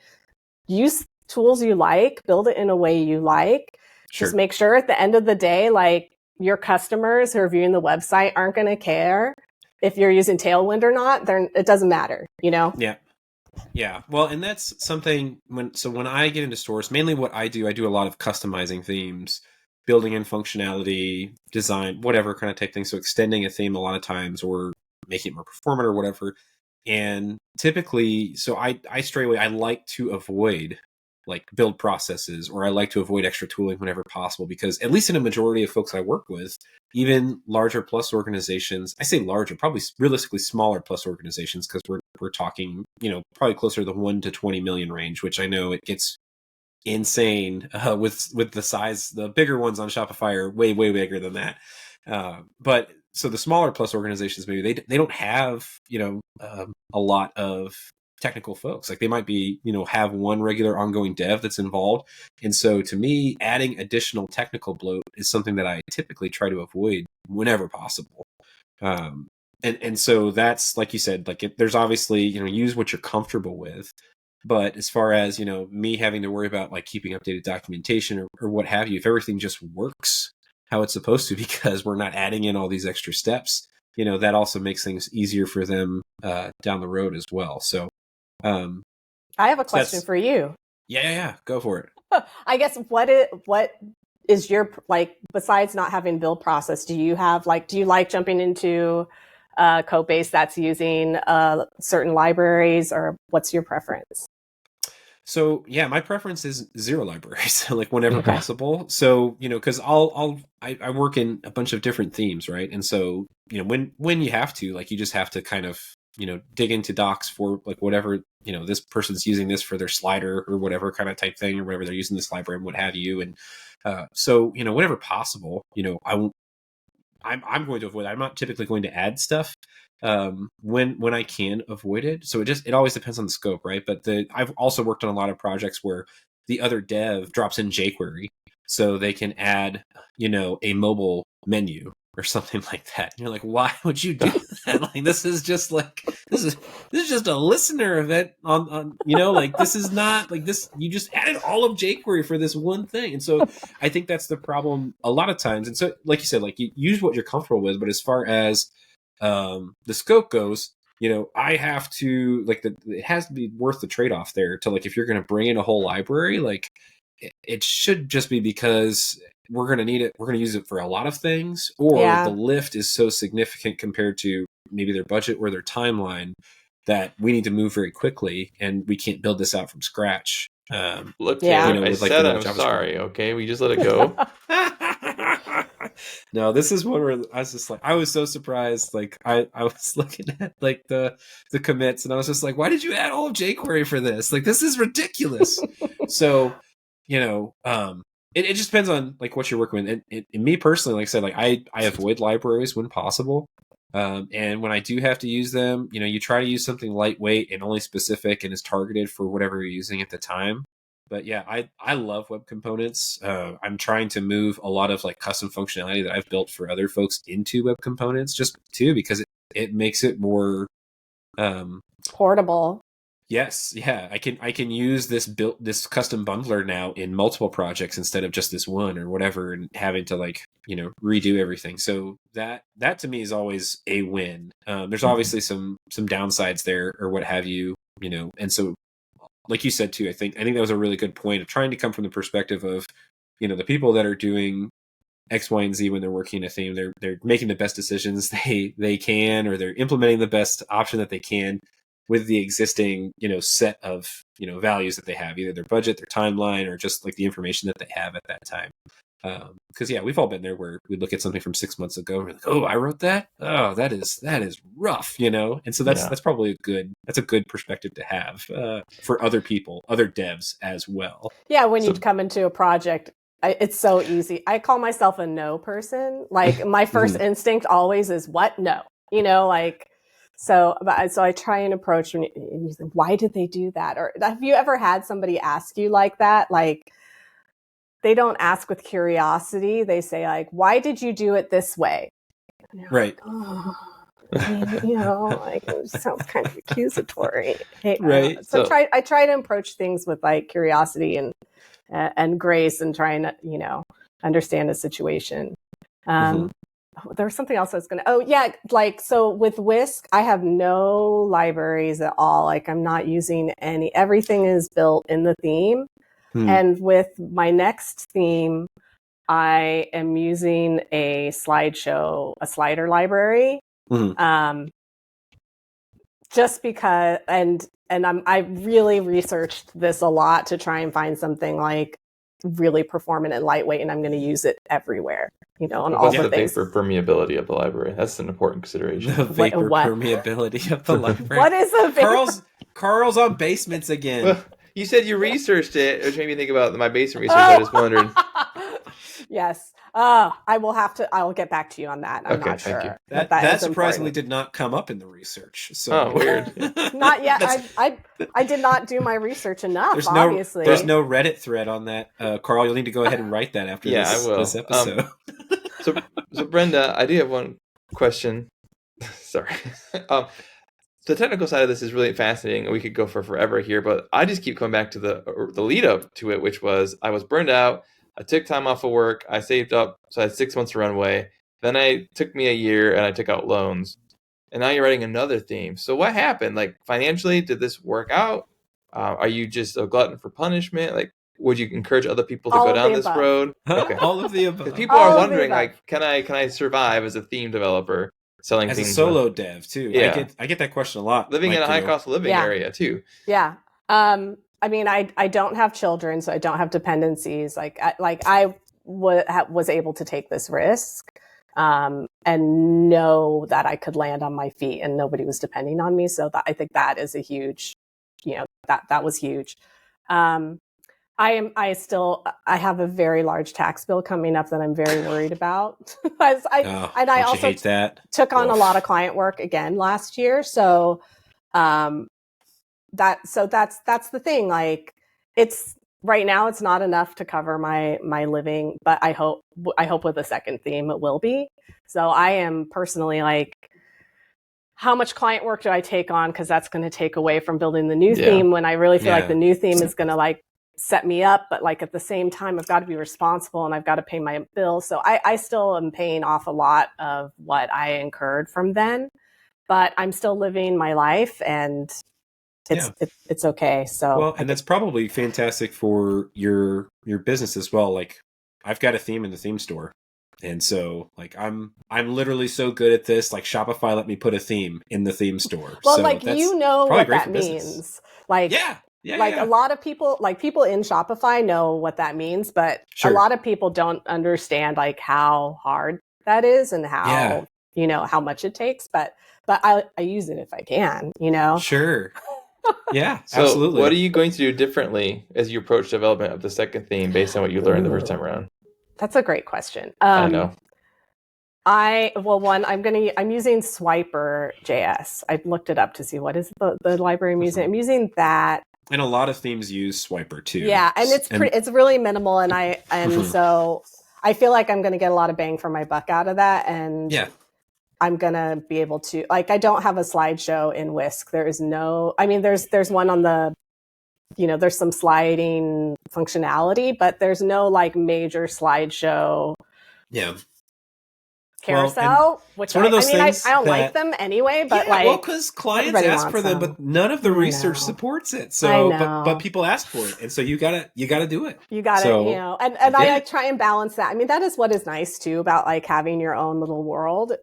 Use tools you like, build it in a way you like. Sure. Just make sure at the end of the day, like your customers who are viewing the website aren't going to care if you're using Tailwind or not. It doesn't matter, Yeah. Well, and that's something when I get into stores, mainly what I do a lot of customizing themes, building in functionality, design, whatever kind of type thing. So extending a theme a lot of times or making it more performant or whatever. And typically, so I stray away. I like to avoid like build processes, or I like to avoid extra tooling whenever possible, because at least in a majority of folks I work with, even larger plus organizations, I say larger, probably realistically smaller plus organizations, because we're talking, probably closer to the 1 to 20 million range, which I know it gets insane with the size. The bigger ones on Shopify are way bigger than that. But so the smaller plus organizations, maybe they don't have a lot of technical folks. Like they might be have one regular ongoing dev that's involved, and so to me, adding additional technical bloat is something that I typically try to avoid whenever possible. And so that's, like you said, like there's obviously use what you're comfortable with. But as far as, me having to worry about like keeping updated documentation or what have you, if everything just works how it's supposed to, because we're not adding in all these extra steps, that also makes things easier for them down the road as well. So I have a question for you. Yeah. Go for it. I guess what is your, like, besides not having build process, do you like jumping into code base that's using certain libraries, or what's your preference? So yeah, my preference is zero libraries, like whenever possible. So because I work in a bunch of different themes, right? And so when you have to, like, you just have to kind of dig into docs for like whatever this person's using this for their slider or whatever kind of type thing, or whatever they're using this library and what have you. And so whenever possible, I'm going to avoid that. I'm not typically going to add stuff when I can avoid it. So it always depends on the scope, right? But I've also worked on a lot of projects where the other dev drops in jQuery so they can add, a mobile menu or something like that. And you're like, why would you do that? Like, this is just a listener event on like, this is not like this. You just added all of jQuery for this one thing. And so I think that's the problem a lot of times. And so, like you said, like, you use what you're comfortable with, but as far as the scope goes, I have to, like, it has to be worth the trade-off there to, like, if you're going to bring in a whole library, like, it should just be because we're going to need it. We're going to use it for a lot of things, or the lift is so significant compared to maybe their budget or their timeline that we need to move very quickly and we can't build this out from scratch. Look, Taylor, I said I'm sorry. Okay, we just let it go. No, this is one where I was just like, I was so surprised. Like I was looking at like the commits and I was just like, why did you add all of jQuery for this? Like, this is ridiculous. So, it just depends on like what you're working with. And me personally, like I said, like I avoid libraries when possible. And when I do have to use them, you try to use something lightweight and only specific and is targeted for whatever you're using at the time. But yeah, I love web components. I'm trying to move a lot of like custom functionality that I've built for other folks into web components just too, because it makes it more portable. Yes, yeah, I can use this custom bundler now in multiple projects instead of just this one or whatever, and having to like redo everything. So that to me is always a win. There's obviously some downsides there or what have you, and so like you said too, I think that was a really good point of trying to come from the perspective of the people that are doing X, Y, and Z when they're working a theme. They're making the best decisions they can, or they're implementing the best option that they can with the existing, set of, values that they have, either their budget, their timeline, or just like the information that they have at that time. Because we've all been there where we look at something from 6 months ago and we're like, oh, I wrote that. Oh, that is rough, and so that's probably a good perspective to have for other people, other devs as well. Yeah, when you come into a project, it's so easy. I call myself a no person. Like my first instinct always is what? No, So I try and approach and you think, why did they do that? Or have you ever had somebody ask you like that? Like, they don't ask with curiosity. They say like, why did you do it this way? Right. Like, oh, like it sounds kind of accusatory. Right. So I try to approach things with like curiosity and grace and trying to, understand the situation. There was something else I was going to, so with Whisk, I have no libraries at all. Like I'm not using everything is built in the theme. And with my next theme, I am using a slider library. Just because, and I really researched this a lot to try and find something like really performant and lightweight, and I'm going to use it everywhere. On all the things. Vapor permeability of the library? That's an important consideration. The vapor permeability of the library. What is a vapor? Carl's on basements again. Well, you said you researched it, which made me think about my basement research. I just wondered. Yes. I'll get back to you on that. I'm not sure. That surprisingly did not come up in the research. So weird. Not yet. I did not do my research enough, obviously. There's no Reddit thread on that. Carl, you'll need to go ahead and write that after this episode. So Brenda, I do have one question. Sorry. The technical side of this is really fascinating, and we could go for forever here, but I just keep coming back to the lead up to it, which was I was burned out. I took time off of work. I saved up, so I had 6 months to run away. Then it took me a year, and I took out loans. And now you're writing another theme. So what happened? Like financially, did this work out? Are you just a glutton for punishment? Like, would you encourage other people to go down this road? Okay. All of the above. Because people are wondering, like, can I survive as a theme developer selling as themes a solo dev too? Yeah. I get that question a lot. Living in a high cost of living area too. Yeah. I mean, I don't have children, so I don't have dependencies. I was able to take this risk and know that I could land on my feet and nobody was depending on me. So I think that is a huge, that was huge. I have a very large tax bill coming up that I'm very worried about. I also hate that. Took on a lot of client work again last year. So, that's the thing. Like it's right now, it's not enough to cover my living, but I hope with a second theme it will be. So I am personally like, how much client work do I take on? Because that's going to take away from building the new theme when I really feel like the new theme is going to like set me up. But like at the same time, I've got to be responsible and I've got to pay my bills. So I still am paying off a lot of what I incurred from then, but I'm still living my life and it's okay. So well, and that's probably fantastic for your business as well. Like I've got a theme in the theme store. And so like I'm literally so good at this. Like Shopify let me put a theme in the theme store. Well, so like what that means. Like A lot of people, people in Shopify know what that means, but a lot of people don't understand how hard that is and how, how much it takes. But I use it if I can, Sure. Yeah, so absolutely. What are you going to do differently as you approach development of the second theme based on what you learned the first time around? That's a great question. I know. I'm using Swiper.js. I looked it up to see what is the library I'm using. I'm using that. And a lot of themes use Swiper too. Yeah, and it's really minimal, and so I feel like I'm going to get a lot of bang for my buck out of that, and I'm going to be able to I don't have a slideshow in Whisk. There is no. I mean, there's one on the. There's some sliding functionality, but there's no major slideshow. Yeah. Carousel, which one of those things I don't like them anyway, but because clients ask for them, but none of the research supports it. So, but people ask for it, and so you gotta do it. You gotta, and I try and balance that. I mean, that is what is nice too about having your own little world,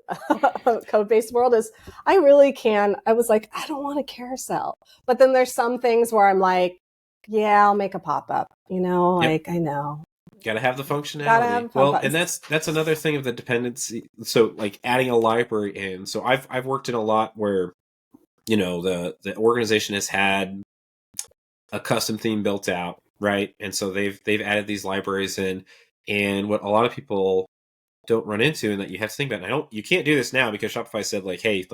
code-based world. Is I really can. I was I don't want a carousel, but then there's some things where I'm I'll make a pop-up. I know. Gotta have the functionality. And that's another thing of the dependency. So adding a library in. So I've worked in a lot where, the organization has had a custom theme built out, right? And so they've added these libraries in. And what a lot of people don't run into, and that you have to think about, you can't do this now because Shopify said hey,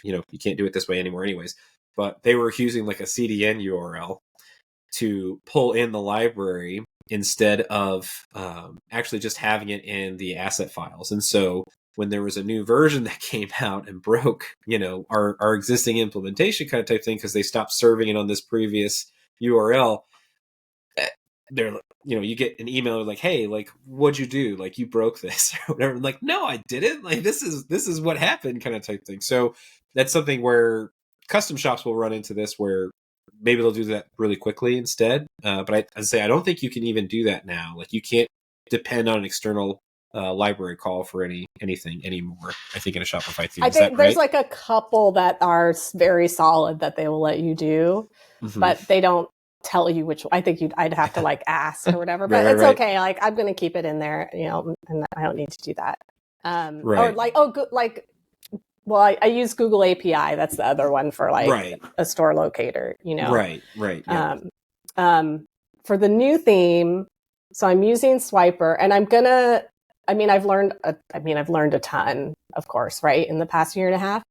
you can't do it this way anymore anyways. But they were using a CDN URL to pull in the library instead of actually just having it in the asset files. And so when there was a new version that came out and broke, our existing implementation kind of type thing, because they stopped serving it on this previous URL, they're, you get an email hey, what'd you do? You broke this or whatever. I'm no, I didn't. This is what happened kind of type thing. So that's something where custom shops will run into this, where maybe they'll do that really quickly instead. But I don't think you can even do that now. You can't depend on an external library call for anything anymore. I think in a Shopify theme. I think there's a couple that are very solid that they will let you do, but they don't tell you which. I think I'd have to ask or whatever. But it's okay. I'm going to keep it in there, and I don't need to do that. Well, I use Google API. That's the other one for a store locator, Right. Yeah. For the new theme, so I'm using Swiper, and I've learned a ton, of course, right, in the past year and a half.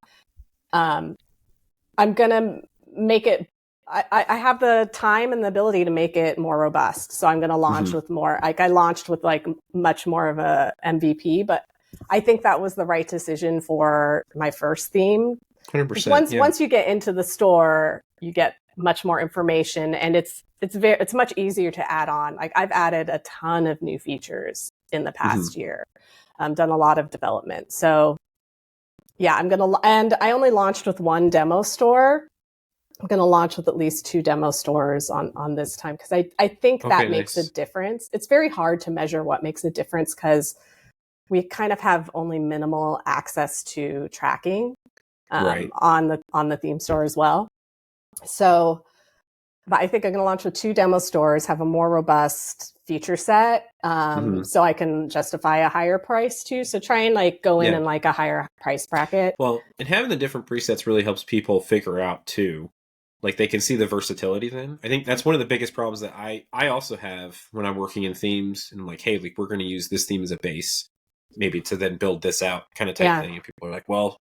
I'm gonna make it. I have the time and the ability to make it more robust. So I'm going to launch with more. I launched with much more of a MVP, but I think that was the right decision for my first theme. 100%. Once you get into the store, you get much more information, and it's much easier to add on. I've added a ton of new features in the past year, done a lot of development. So yeah, and I only launched with one demo store. I'm going to launch with at least 2 demo stores on this time, because I think that makes a difference. It's very hard to measure what makes a difference because we kind of have only minimal access to tracking on the theme store as well. So, but I think I'm going to launch with 2 demo stores, have a more robust feature set, so I can justify a higher price too. So try and go in a higher price bracket. Well, and having the different presets really helps people figure out too. They can see the versatility then. I think that's one of the biggest problems that I also have when I'm working in themes, and I'm hey, we're going to use this theme as a base, maybe to then build this out kind of type thing. And people are well,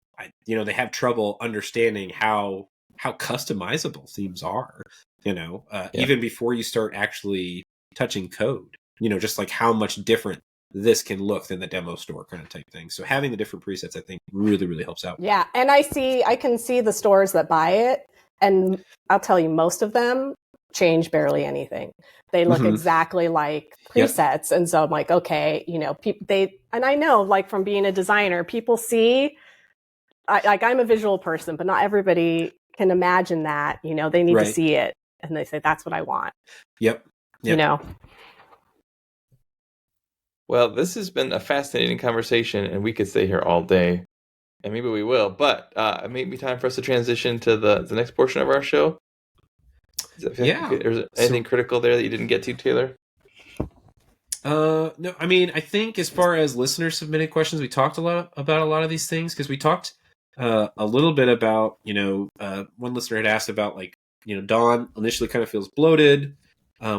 they have trouble understanding how customizable themes are, even before you start actually touching code, just how much different this can look than the demo store kind of type thing. So having the different presets, I think, really, really helps out. Yeah. And I can see the stores that buy it. And I'll tell you, most of them change barely anything. They look exactly like presets. And so I'm okay, and I know from being a designer, people see, I'm a visual person, but not everybody can imagine that, they need to see it. And they say, that's what I want. Yep. Well, this has been a fascinating conversation, and we could stay here all day. And maybe we will, but it may be time for us to transition to the next portion of our show. Yeah. Or is there anything critical there that you didn't get to, Taylor? No, I mean, I think as far as listener submitted questions, we talked about a lot of these things because we talked a little bit about, one listener had asked about like, Dawn initially kind of feels bloated,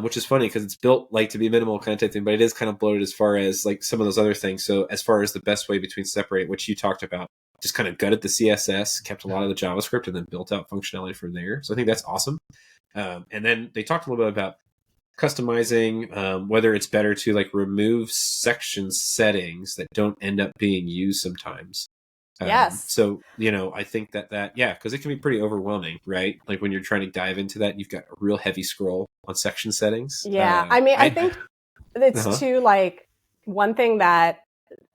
which is funny because it's built like to be minimal kind of type thing, but it is kind of bloated as far as like some of those other things. So as far as the best way between separate, which you talked about, just kind of gutted the CSS, kept a lot of the JavaScript, and then built out functionality from there. So I think that's awesome. And then they talked a little bit about customizing, whether it's better to like remove section settings that don't end up being used sometimes. Yes. So, I think that because it can be pretty overwhelming, right? Like when you're trying to dive into that, you've got a real heavy scroll on section settings. Yeah. I think it's too like one thing that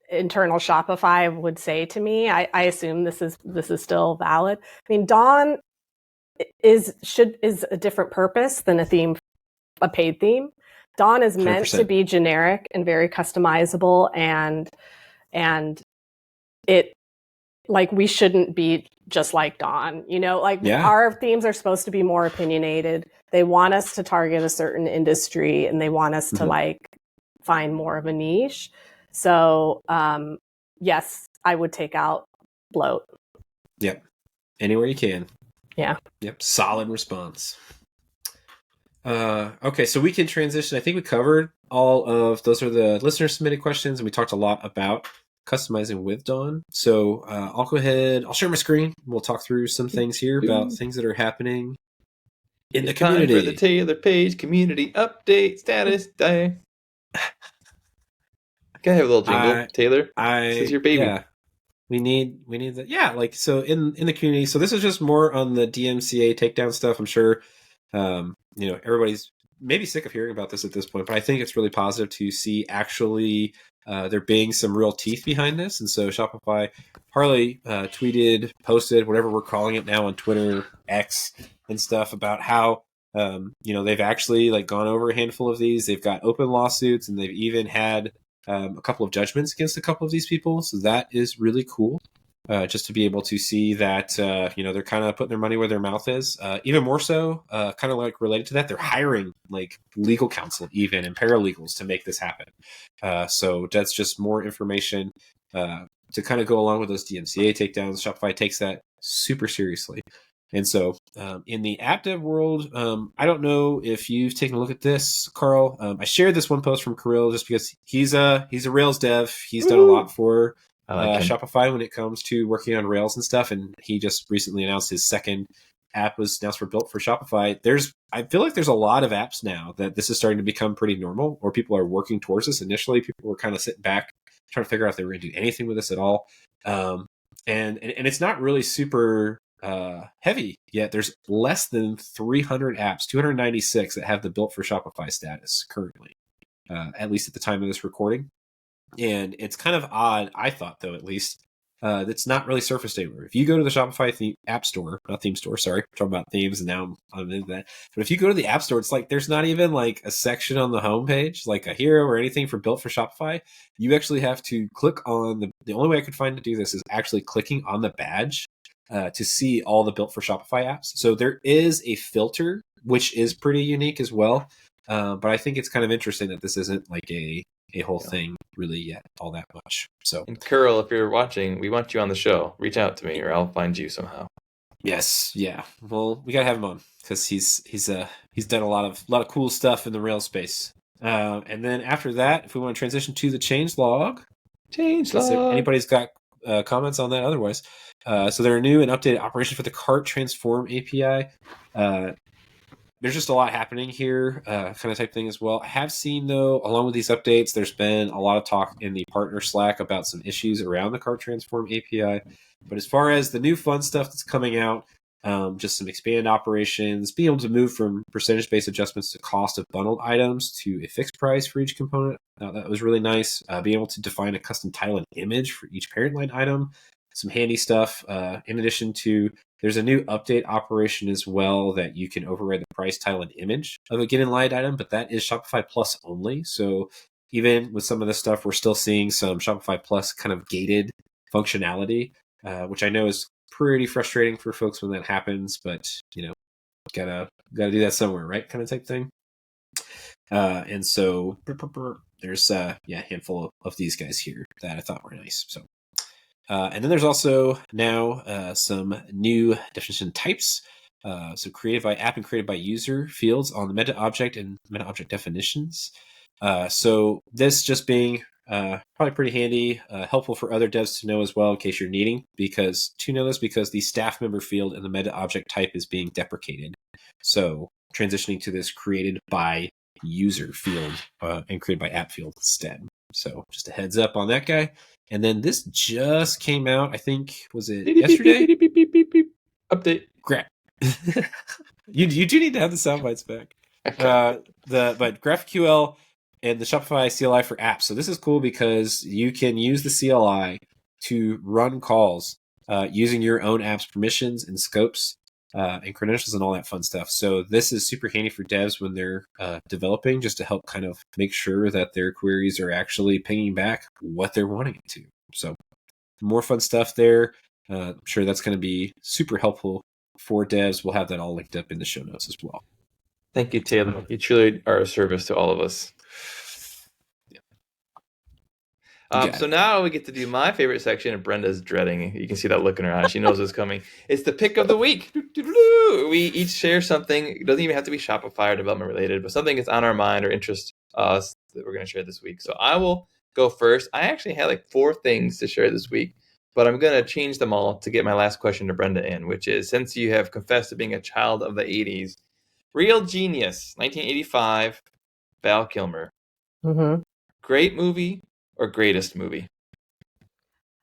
internal Shopify would say to me, I assume this is still valid. I mean, Dawn is a different purpose than a paid theme. Dawn is meant 100%. to be generic and very customizable, and it like we shouldn't be just like Dawn, our themes are supposed to be more opinionated. They want us to target a certain industry, and they want us to like find more of a niche. So yes, I would take out bloat. Yep. Anywhere you can. Yeah. Yep. Solid response. Okay, so we can transition. I think we covered all of those are the listener submitted questions, and we talked a lot about customizing with Dawn. So I'll go ahead. I'll share my screen. We'll talk through some things here about things that are happening in the community. Time for the Taylor Page community update status day. Can I have a little jingle, Taylor? This is your baby. Yeah. We need that. Yeah, like so in the community. So this is just more on the DMCA takedown stuff. I'm sure everybody's maybe sick of hearing about this at this point, but I think it's really positive to see actually there being some real teeth behind this. And so Shopify, Harley tweeted, posted, whatever we're calling it now on Twitter, X, and stuff about how they've actually like gone over a handful of these. They've got open lawsuits, and they've even had a couple of judgments against a couple of these people. So that is really cool. Just to be able to see that, they're kind of putting their money where their mouth is. Even more so, kind of like related to that, they're hiring like legal counsel even and paralegals to make this happen. So that's just more information to kind of go along with those DMCA takedowns. Shopify takes that super seriously. And so in the app dev world, I don't know if you've taken a look at this, Karl. I shared this one post from Kirill just because he's a Rails dev. He's done a lot for Shopify when it comes to working on Rails and stuff. And he just recently announced his second app was announced for built for Shopify. I feel like there's a lot of apps now that this is starting to become pretty normal, or people are working towards this. Initially, people were kind of sitting back trying to figure out if they were going to do anything with this at all. And it's not really super heavy yet. There's less than 300 apps, 296 that have the built for Shopify status currently, at least at the time of this recording. And it's kind of odd, I thought, though, at least, that's not really surfaced anywhere. If you go to the Shopify app store, not theme store, sorry, I'm talking about themes, and now I'm into that. But if you go to the app store, it's like there's not even like a section on the homepage, like a hero or anything for built for Shopify. You actually have to click on the only way I could find to do this is actually clicking on the badge to see all the built for Shopify apps. So there is a filter, which is pretty unique as well. But I think it's kind of interesting that this isn't like a whole thing really yet all that much. So, and Karl, if you're watching, we want you on the show. Reach out to me, or I'll find you somehow. Yes, yeah. Well, we gotta have him on because he's done a lot of cool stuff in the Rails space. And then after that, if we want to transition to the changelog, if anybody's got comments on that, otherwise, so there are new and updated operations for the cart transform API. There's just a lot happening here, kind of type thing as well. I have seen, though, along with these updates, there's been a lot of talk in the partner Slack about some issues around the cart transform API. But as far as the new fun stuff that's coming out, just some expand operations, being able to move from percentage-based adjustments to cost of bundled items to a fixed price for each component. That was really nice. Being able to define a custom title and image for each parent line item. Some handy stuff. In addition to, there's a new update operation as well that you can override the price, title, and image of a get in line item, but that is Shopify Plus only. So even with some of this stuff, we're still seeing some Shopify Plus kind of gated functionality, which I know is pretty frustrating for folks when that happens. But gotta do that somewhere, right? Kind of type thing. And so there's a handful of these guys here that I thought were nice. So, and then there's also now some new definition types. So created by app and created by user fields on the meta object and meta object definitions. So this just being probably pretty handy, helpful for other devs to know as well in case you're needing, because the staff member field in the meta object type is being deprecated. So transitioning to this created by user field and created by app field instead. So just a heads up on that guy. And then this just came out, I think, was it yesterday? Update. Crap. you do need to have the sound bites back. But GraphQL and the Shopify CLI for apps. So this is cool because you can use the CLI to run calls using your own app's permissions and scopes and credentials and all that fun stuff. So this is super handy for devs when they're developing, just to help kind of make sure that their queries are actually pinging back what they're wanting it to. So more fun stuff there. I'm sure that's going to be super helpful for devs. We'll have that all linked up in the show notes as well. Thank you, Taylor. You truly are a service to all of us. So now we get to do my favorite section, and Brenda's dreading. You can see that look in her eye. She knows it's coming. It's the pick of the week. We each share something. It doesn't even have to be Shopify or development related, but something that's on our mind or interests us that we're going to share this week. So I will go first. I actually had like 4 things to share this week, but I'm going to change them all to get my last question to Brenda in, which is, since you have confessed to being a child of the 80s, Real Genius, 1985, Val Kilmer. Mm-hmm. Great movie or greatest movie?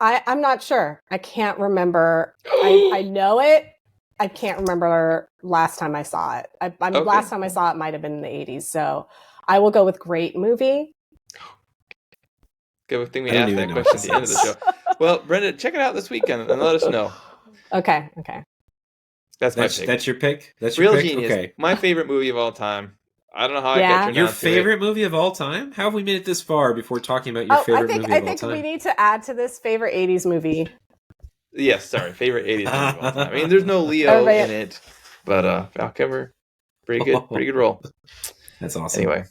I'm not sure. I can't remember. I know it. I can't remember last time I saw it. Okay. Last time I saw it might have been in the 80s. So I will go with great movie. Good thing we asked that question at the end of the show. Well, Brenda, check it out this weekend and let us know. Okay. That's my pick. That's your pick? That's Real your pick? Genius. Okay. My favorite movie of all time. I don't know how I got turned on to Your favorite movie of all time? How have we made it this far before talking about your favorite movie of all time? I think we need to add to this favorite 80s movie. Yes, sorry. Favorite 80s movie of all time. I mean, there's no Leo in it, but Val Kilmer, pretty good role. That's awesome. Anyway.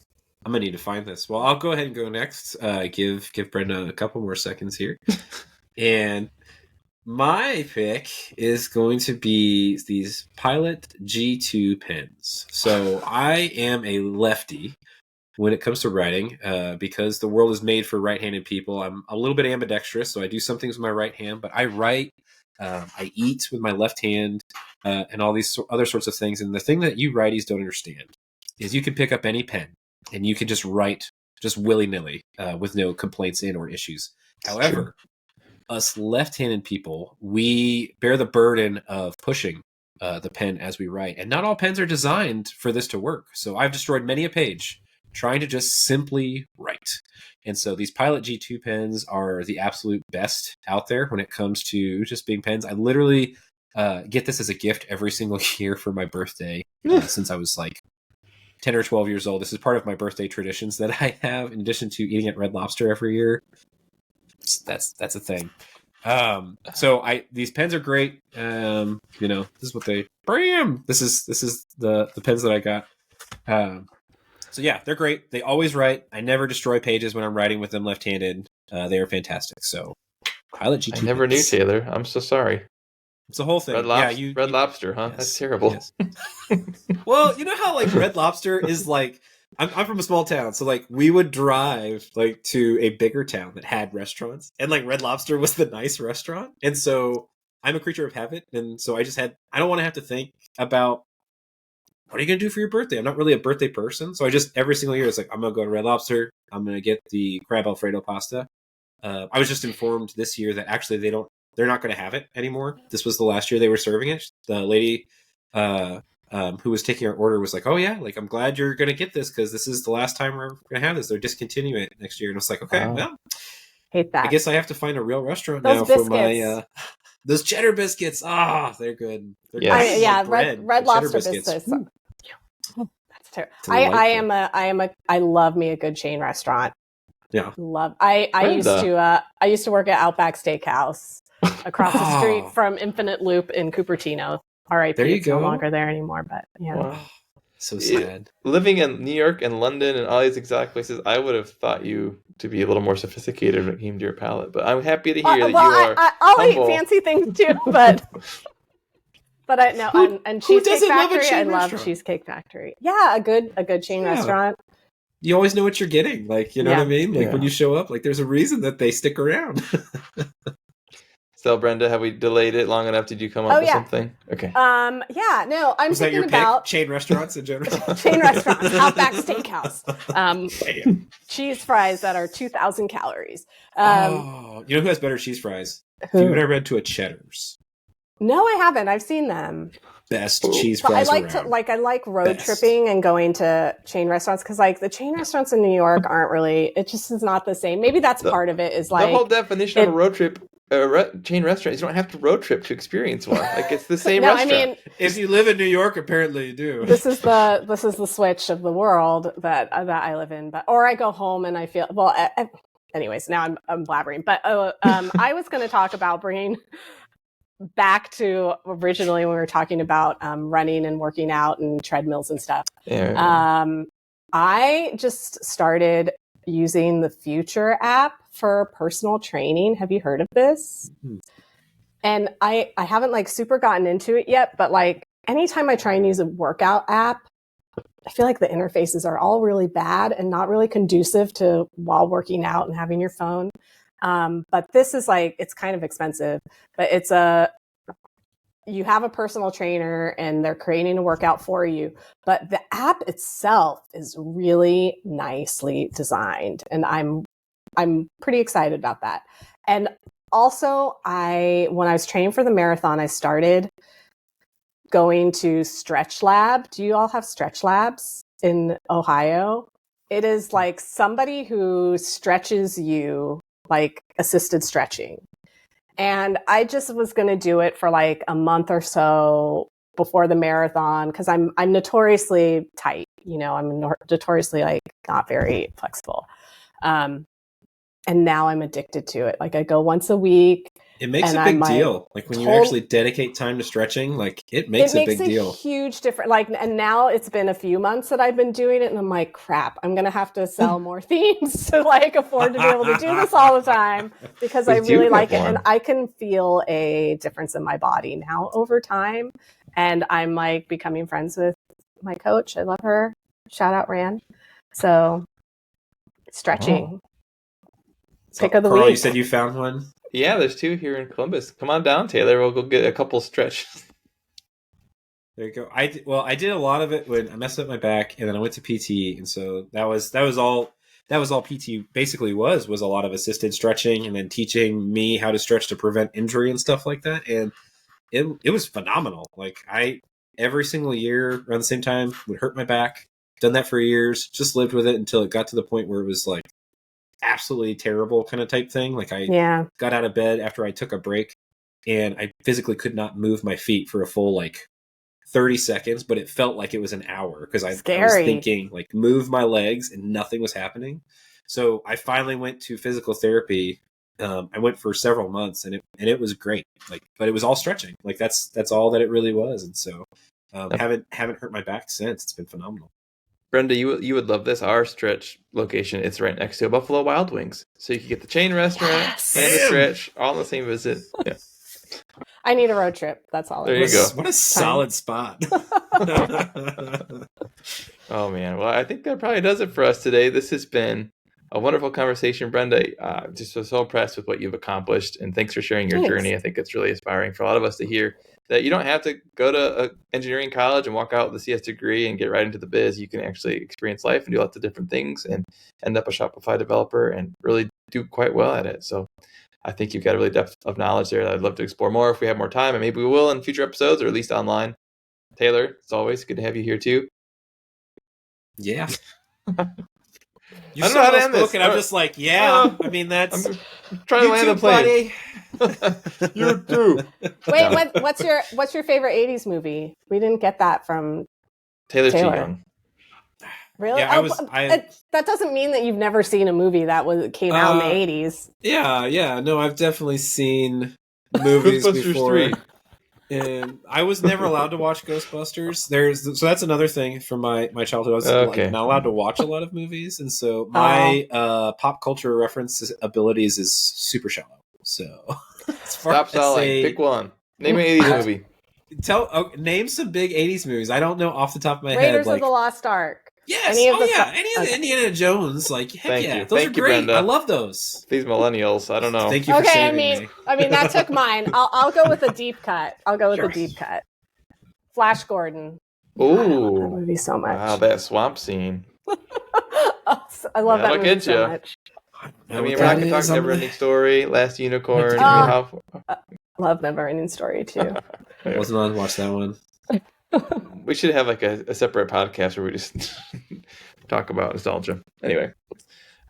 I'm going to need to find this. Well, I'll go ahead and go next. Give Brenda a couple more seconds here. And my pick is going to be these Pilot G2 pens. So I am a lefty when it comes to writing because the world is made for right-handed people. I'm a little bit ambidextrous, so I do some things with my right hand, but I write, I eat with my left hand, and all these other sorts of things. And the thing that you righties don't understand is you can pick up any pen and you can just write just willy-nilly with no complaints in or issues. However, us left-handed people, we bear the burden of pushing the pen as we write. And not all pens are designed for this to work. So I've destroyed many a page trying to just simply write. And so these Pilot G2 pens are the absolute best out there when it comes to just being pens. I literally get this as a gift every single year for my birthday since I was like 10 or 12 years old. This is part of my birthday traditions that I have, in addition to eating at Red Lobster every year. That's a thing. So these pens are great. This is what they bam. This is the pens that I got. So yeah, they're great. They always write. I never destroy pages when I'm writing with them left-handed. They are fantastic. So Pilot G2. I never knew, Taylor. I'm so sorry. It's a whole thing. Red Lobster, huh? Yes, that's terrible. Yes. Well, you know how like Red Lobster is like. I'm from a small town, so like we would drive like to a bigger town that had restaurants, and like Red Lobster was the nice restaurant. And so I'm a creature of habit, and so I don't want to have to think about what are you gonna do for your birthday. I'm not really a birthday person, so I just every single year it's like I'm gonna go to Red Lobster. I'm gonna get the crab Alfredo pasta. I was just informed this year that actually they're not going to have it anymore. This was the last year they were serving it. The lady who was taking our order was like, "Oh yeah, like I'm glad you're going to get this because this is the last time we're going to have this. They're discontinuing it next year." And I was like, "Okay, well, hate that. I guess I have to find a real restaurant Those now biscuits. for my those cheddar biscuits. Ah, they're good. They're yes. good. Red Lobster biscuits. That's terrible. I love me a good chain restaurant. Yeah, I used to work at Outback Steakhouse across the street from Infinite Loop in Cupertino. R.I.P. There you It's go. no longer there anymore, but yeah. Wow. So sad. Living in New York and London and all these exotic places, I would have thought you to be a little more sophisticated when it came to your palate. But I'm happy to hear that you are I'll humble. eat fancy things too, but I know. And Cheesecake Factory, I love Cheesecake Factory. Yeah, a good chain restaurant. You always know what you're getting. Like, you know what I mean? Like when you show up, like there's a reason that they stick around. So, Brenda, have we delayed it long enough? Did you come up with something? Okay. Yeah, no, I'm Was thinking that your about pick? Chain restaurants in general. Chain restaurants, Outback Steakhouse, cheese fries that are 2,000 calories. You know who has better cheese fries? Who? Have you ever been to a Cheddar's? No, I haven't. I've seen them. Best cheese But fries I like road tripping and going to chain restaurants because like the chain restaurants in New York aren't really. It just is not the same. Maybe that's part of it. Is like the whole definition of a road trip. Chain restaurant. You don't have to road trip to experience one. Like it's the same restaurant. I mean, if you live in New York, apparently you do. This is the switch of the world that I live in. Or I go home and I feel anyways, now I'm blabbering. But I was going to talk about bringing back to originally when we were talking about running and working out and treadmills and stuff. Yeah. I just started using the Future app for personal training. Have you heard of this? Mm-hmm. And I haven't like super gotten into it yet, but like anytime I try and use a workout app, I feel like the interfaces are all really bad and not really conducive to while working out and having your phone. But this is like, it's kind of expensive, but you have a personal trainer and they're creating a workout for you, but the app itself is really nicely designed. And I'm pretty excited about that. And also when I was training for the marathon, I started going to Stretch Lab. Do you all have Stretch Labs in Ohio? It is like somebody who stretches you, like assisted stretching. And I just was going to do it for like a month or so before the marathon because I'm notoriously tight. You know, I'm notoriously like not very flexible. And now I'm addicted to it. Like I go once a week. It makes a big deal. Like when you actually dedicate time to stretching, like it makes a big deal. It makes a huge difference. Like, and now it's been a few months that I've been doing it, and I'm like, crap, I'm gonna have to sell more themes to like afford to be able to do this all the time because I really like it, and I can feel a difference in my body now over time. And I'm like becoming friends with my coach. I love her. Shout out Ran. So stretching. Pick of the Karl, week. You said you found one? Yeah, there's two here in Columbus. Come on down, Taylor. We'll go get a couple stretches. There you go. I did a lot of it when I messed up my back, and then I went to PT, and so that was all PT basically was a lot of assisted stretching, and then teaching me how to stretch to prevent injury and stuff like that. And it was phenomenal. Like every single year around the same time would hurt my back. Done that for years. Just lived with it until it got to the point where it was like absolutely terrible kind of type thing. Like I got out of bed after I took a break and I physically could not move my feet for a full like 30 seconds, but it felt like it was an hour because I was thinking like move my legs and nothing was happening. So I finally went to physical therapy. I went for several months and it was great. Like, but it was all stretching. Like that's all that it really was. And so haven't hurt my back since. It's been phenomenal. Brenda, you would love this. Our stretch location, it's right next to Buffalo Wild Wings. So you can get the chain restaurant and the stretch all in the same visit. Yeah. I need a road trip. That's all. There you go. What a solid spot. Oh, man. Well, I think that probably does it for us today. This has been a wonderful conversation, Brenda. Just was so impressed with what you've accomplished. And thanks for sharing your journey. I think it's really inspiring for a lot of us to hear that you don't have to go to an engineering college and walk out with a CS degree and get right into the biz. You can actually experience life and do lots of different things and end up a Shopify developer and really do quite well at it. So I think you've got a really depth of knowledge there that I'd love to explore more if we have more time, and maybe we will in future episodes or at least online. Taylor, as always, good to have you here too. Yeah. You I don't know how to end this. And I'm just like, I mean, that's... I'm trying to land the plane. You too. Wait, what's your favorite 80s movie? We didn't get that from Taylor's too young. Really? Yeah, that doesn't mean that you've never seen a movie that came out in the 80s. Yeah. No, I've definitely seen movies before. 3. And I was never allowed to watch Ghostbusters. So that's another thing from my childhood. I was like, not allowed to watch a lot of movies, and so my pop culture reference abilities is super shallow. So stop selling. Pick one. Name an 80s movie. Name some big 80s movies. I don't know off the top of my head. Raiders of the Lost Ark. Yes. Any of the Indiana Jones. Like, heck yeah. Those are great. Brenda. I love those. These millennials. I don't know. Thank you for saving me. I mean, that took mine. I'll go with a deep cut. Flash Gordon. Ooh. I love that movie so much. Wow, that swamp scene. I love that movie so much. I mean, Rocket Talk, Never Ending Story, Last Unicorn. Love Never Ending Story, too. I wasn't on to watch that one. We should have like a separate podcast where we just talk about nostalgia. Anyway,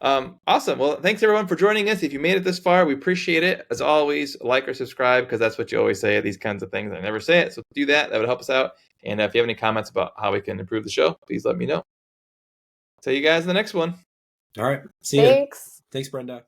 awesome. Well, thanks everyone for joining us. If you made it this far, we appreciate it. As always, like or subscribe because that's what you always say at these kinds of things. I never say it, so do that. That would help us out. And if you have any comments about how we can improve the show, please let me know. See you guys in the next one. All right. See you. Thanks. Thanks, Brenda.